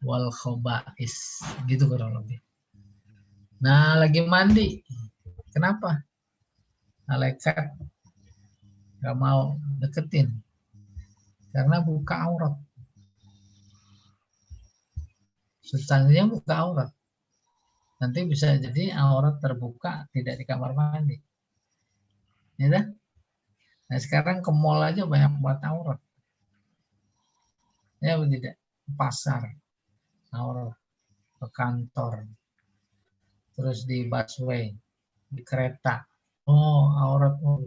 wal khobais, gitu kurang lebih. Nah, lagi mandi. Kenapa? Malaikat gak mau deketin. Karena buka aurat. Substansinya buka aurat. Nanti bisa jadi aurat terbuka tidak di kamar mandi. Ya dah? Nah, sekarang ke mall aja banyak buat aurat. Ya tidak? Pasar, aurat, ke kantor, terus di busway, di kereta. Oh, aurat. Oh.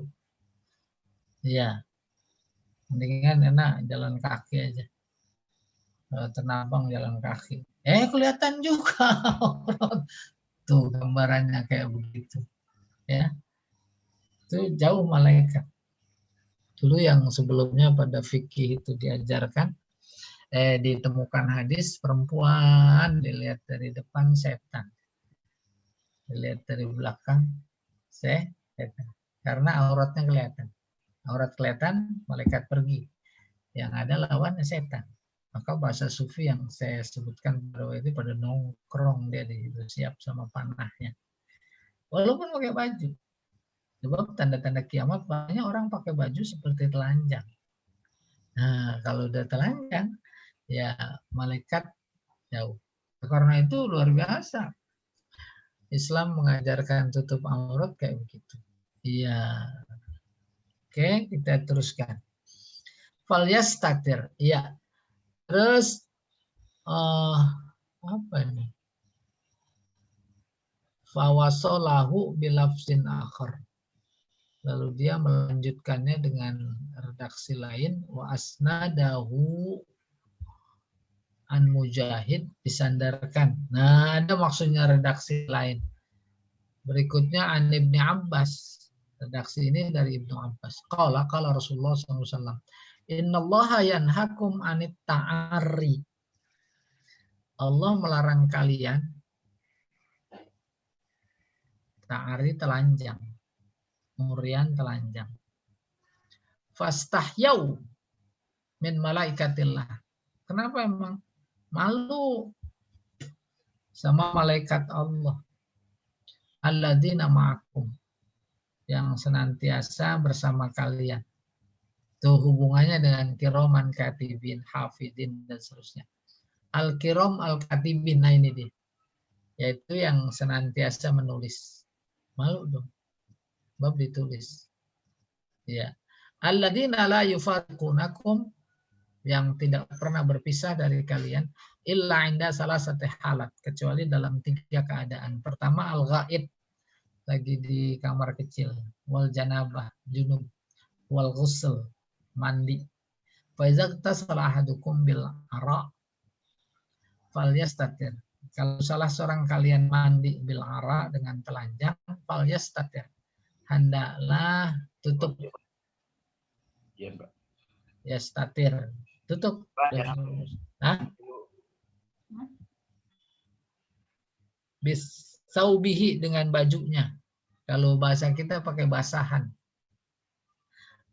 Iya. Mendingan enak jalan kaki aja. Tenabang jalan kaki. Kelihatan juga aurat. Tuh gambarannya kayak begitu. Ya. Itu jauh malaikat. Dulu yang sebelumnya pada fikih itu diajarkan, ditemukan hadis perempuan dilihat dari depan setan, dilihat dari belakang setan, karena auratnya kelihatan. Aurat kelihatan, malaikat pergi. Yang ada lawan setan. Maka bahasa sufi yang saya sebutkan pada nongkrong, dia siap sama panahnya. Walaupun pakai baju. Sebab tanda-tanda kiamat banyak orang pakai baju seperti telanjang. Nah, kalau udah telanjang, ya malaikat jauh. Karena itu luar biasa. Islam mengajarkan tutup aurat kayak begitu. Iya. Oke, kita teruskan. Falyastatir. Iya. Terus apa ini? Fawasolahu bilafzin akhar. Lalu dia melanjutkannya dengan redaksi lain, wa asnadahu an Mujahid, disandarkan. Nah, ada maksudnya redaksi lain. Berikutnya an Ibni Abbas. Redaksi ini dari Ibnu Abbas. Qala Rasulullah SAW. Innallaha yanhakum anit ta'arri. Allah melarang kalian ta'arri, telanjang. Murian, telanjang. Fastahyau min malaikatillah. Kenapa emang? Malu sama malaikat Allah. Alladzina ma'akum, yang senantiasa bersama kalian. Itu hubungannya dengan kiroman katibin, hafidin, dan seterusnya. Al-kirom al-katibin, nah ini dia. Yaitu yang senantiasa menulis. Malu dong. Bab ditulis. Ya. Alladzina la yufarikunakum, yang tidak pernah berpisah dari kalian, illa inda salah satu halat, kecuali dalam 3 keadaan. Pertama, al-ghaid, lagi di kamar kecil. Wal janabah, junub. Wal ghusl, mandi. Faiza salah ahadukum bil ara falyastatir. Kalau salah seorang kalian mandi bil ara, dengan telanjang, falyastatir, hendaklah tutup. Ya, Mbak. Yastatir, tutup. Hah? Bisaubihi, dengan bajunya. Kalau bahasa kita pakai basahan.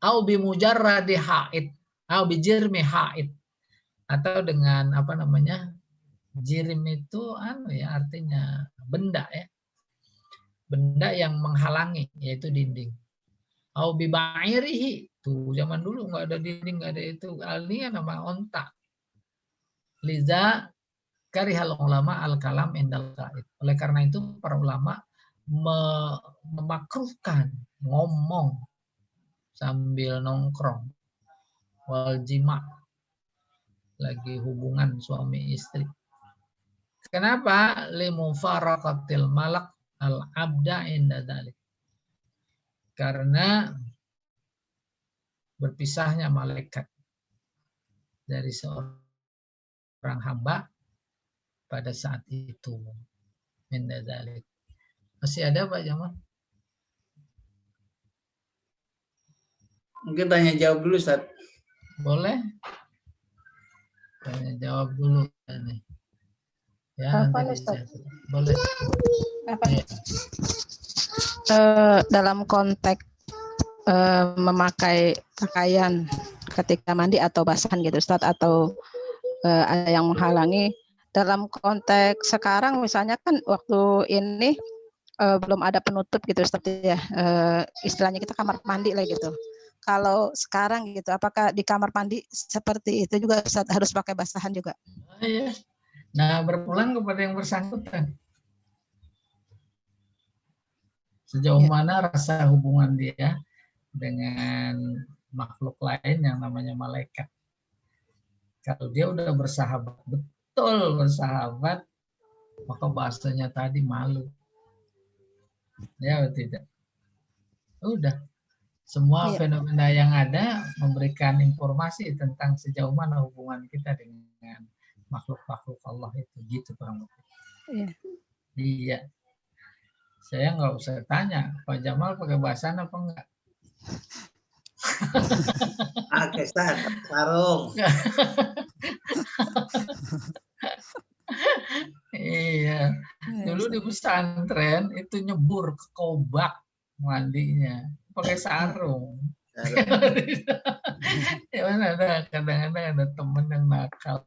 Au bimujarradi haid, au bijirmi haid, atau dengan apa namanya? Jirim itu artinya benda ya. Benda yang menghalangi, yaitu dinding. Au bibairihi, tuh zaman dulu nggak ada dinding, nggak ada itu. Ini nama onta. Liza karihal ulama al-kalam indal qaid. Oleh karena itu para ulama memakruhkan ngomong sambil nongkrong. Wal jima, lagi hubungan suami istri. Kenapa? Limufaraqatil malak al-abda inda dzalik. Karena berpisahnya malaikat dari seorang hamba pada saat itu. Min dzalik. Masih ada Pak Jamal? Mungkin tanya jawab dulu, Ustaz. Boleh? Tanya jawab dulu nih. Ya, Apa, nanti Ustaz? dijawab. Boleh. Apa? Iya. Dalam konteks memakai pakaian ketika mandi atau basahan gitu Ustaz, atau ada yang menghalangi dalam konteks sekarang misalnya kan waktu ini belum ada penutup gitu Ustaz ya, istilahnya kita kamar mandi lah gitu. Kalau sekarang gitu, apakah di kamar mandi seperti itu juga Ustaz, harus pakai basahan juga? Oh, iya. Nah, berpulang kepada yang bersangkutan. Sejauh Ya. mana rasa hubungan dia dengan makhluk lain yang namanya malaikat. Kalau dia udah bersahabat, betul bersahabat, maka bahasanya tadi malu. Ya, tidak. Udah. Semua Iya. fenomena yang ada memberikan informasi tentang sejauh mana hubungan kita dengan makhluk-makhluk Allah itu. Gitu kurang lebih. Iya. Iya. Saya nggak usah tanya, Pak Jamal pakai bahasan apa enggak? Oke, Ustaz. Sarung. Iya. Dulu di pesantren itu nyebur ke kobak mandinya pakai sarung. Ya mana ada kadang-kadang ada temen yang nakal.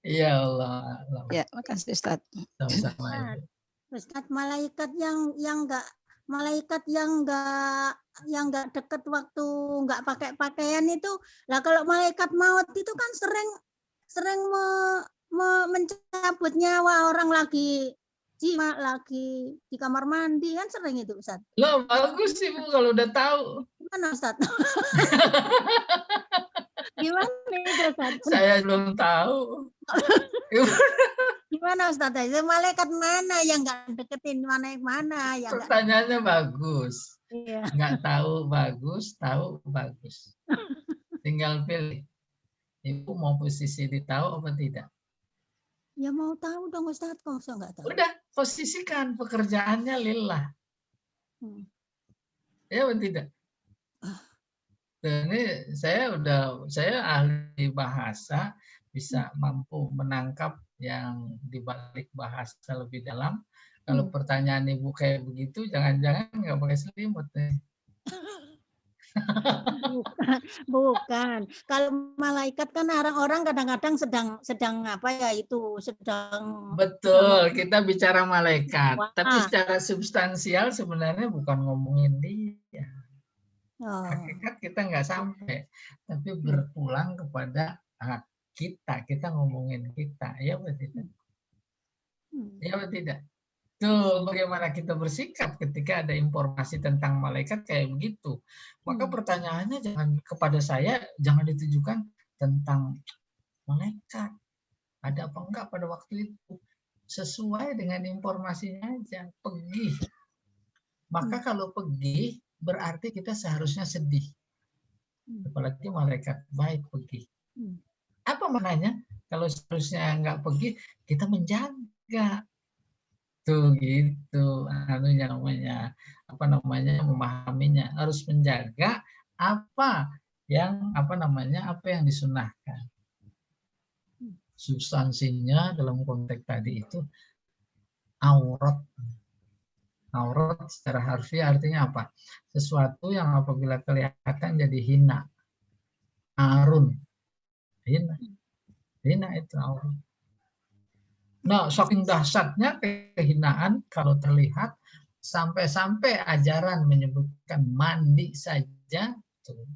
Ya Allah. Ya, makasih Ustaz. Sama-sama. Ustaz, malaikat yang nggak deket waktu nggak pakai pakaian itu, lah kalau malaikat maut itu kan sering mencabut nyawa orang lagi di kamar mandi, kan sering itu Ustaz. Loh, bagus sih Bu kalau udah tahu. Gimana Ustaz? Gimana itu Ustaz? Saya belum tahu. Gimana Ustaz? Malaikat mana yang nggak deketin, mana yang nggak? Pertanyaannya bagus. Iya. Nggak tahu bagus, tahu bagus. Tinggal pilih. Ibu mau posisi ditahu apa tidak? Ya mau tahu dong Ustaz, kok saya nggak tahu. Udah, posisikan pekerjaannya lillah. Ya atau tidak? Dan ini saya ahli bahasa, bisa mampu menangkap yang dibalik bahasa lebih dalam. Kalau pertanyaan Ibu kayak begitu, jangan-jangan nggak pakai selimut nih. Bukan. Kalau malaikat kan orang-orang kadang-kadang sedang apa ya itu, sedang. Betul, kita bicara malaikat. Wah. Tapi secara substansial sebenarnya bukan ngomongin dia. Hakikat kita nggak sampai. Tapi berpulang kepada kita ngomongin kita. Ya atau tidak? Ya atau tidak? Tuh, bagaimana kita bersikap ketika ada informasi tentang malaikat kayak begitu. Maka pertanyaannya jangan kepada saya, jangan ditujukan tentang malaikat. Ada apa enggak pada waktu itu? Sesuai dengan informasinya aja. Pergi. Maka kalau pergi, berarti kita seharusnya sedih. Apalagi malaikat baik pergi. Apa maknanya? Kalau seharusnya enggak pergi, kita menjaga. Tuh gitu, anunya namanya memahaminya, harus menjaga apa yang disunahkan. Substansinya dalam konteks tadi itu aurat. Aurat secara harfiah artinya apa? Sesuatu yang apabila kelihatan jadi hina. Arun. Hina itu aurat. Nah, saking dahsyatnya kehinaan kalau terlihat sampai-sampai ajaran menyebutkan mandi saja tuh.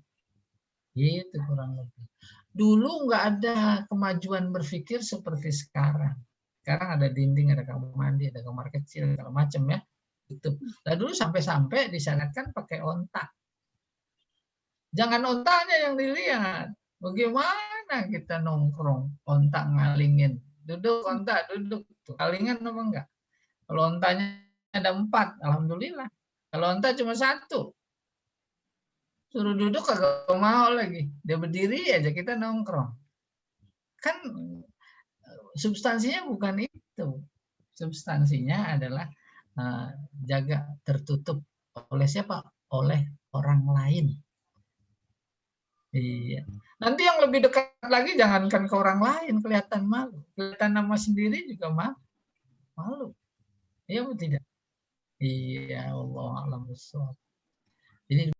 Gitu kurang lebih. Dulu nggak ada kemajuan berpikir seperti sekarang. Sekarang ada dinding, ada kamar mandi, ada kamar kecil, segala macam ya. Itu. Nah, dulu sampai-sampai disyaratkan pakai ontak. Jangan ontaknya yang dilihat. Bagaimana kita nongkrong, ontak ngalingin. Duduk onta, duduk. Kalingan apa enggak? Kalau ontanya ada 4, alhamdulillah. Kalau onta cuma 1, suruh duduk kagak mau lagi. Dia berdiri aja kita nongkrong. Kan substansinya bukan itu. Substansinya adalah jaga tertutup oleh siapa? Oleh orang lain. Iya. Nanti yang lebih dekat lagi jangankan ke orang lain kelihatan malu, kelihatan nama sendiri juga malu. Iya atau tidak? Iya, Allah a'lam bishawab. Jadi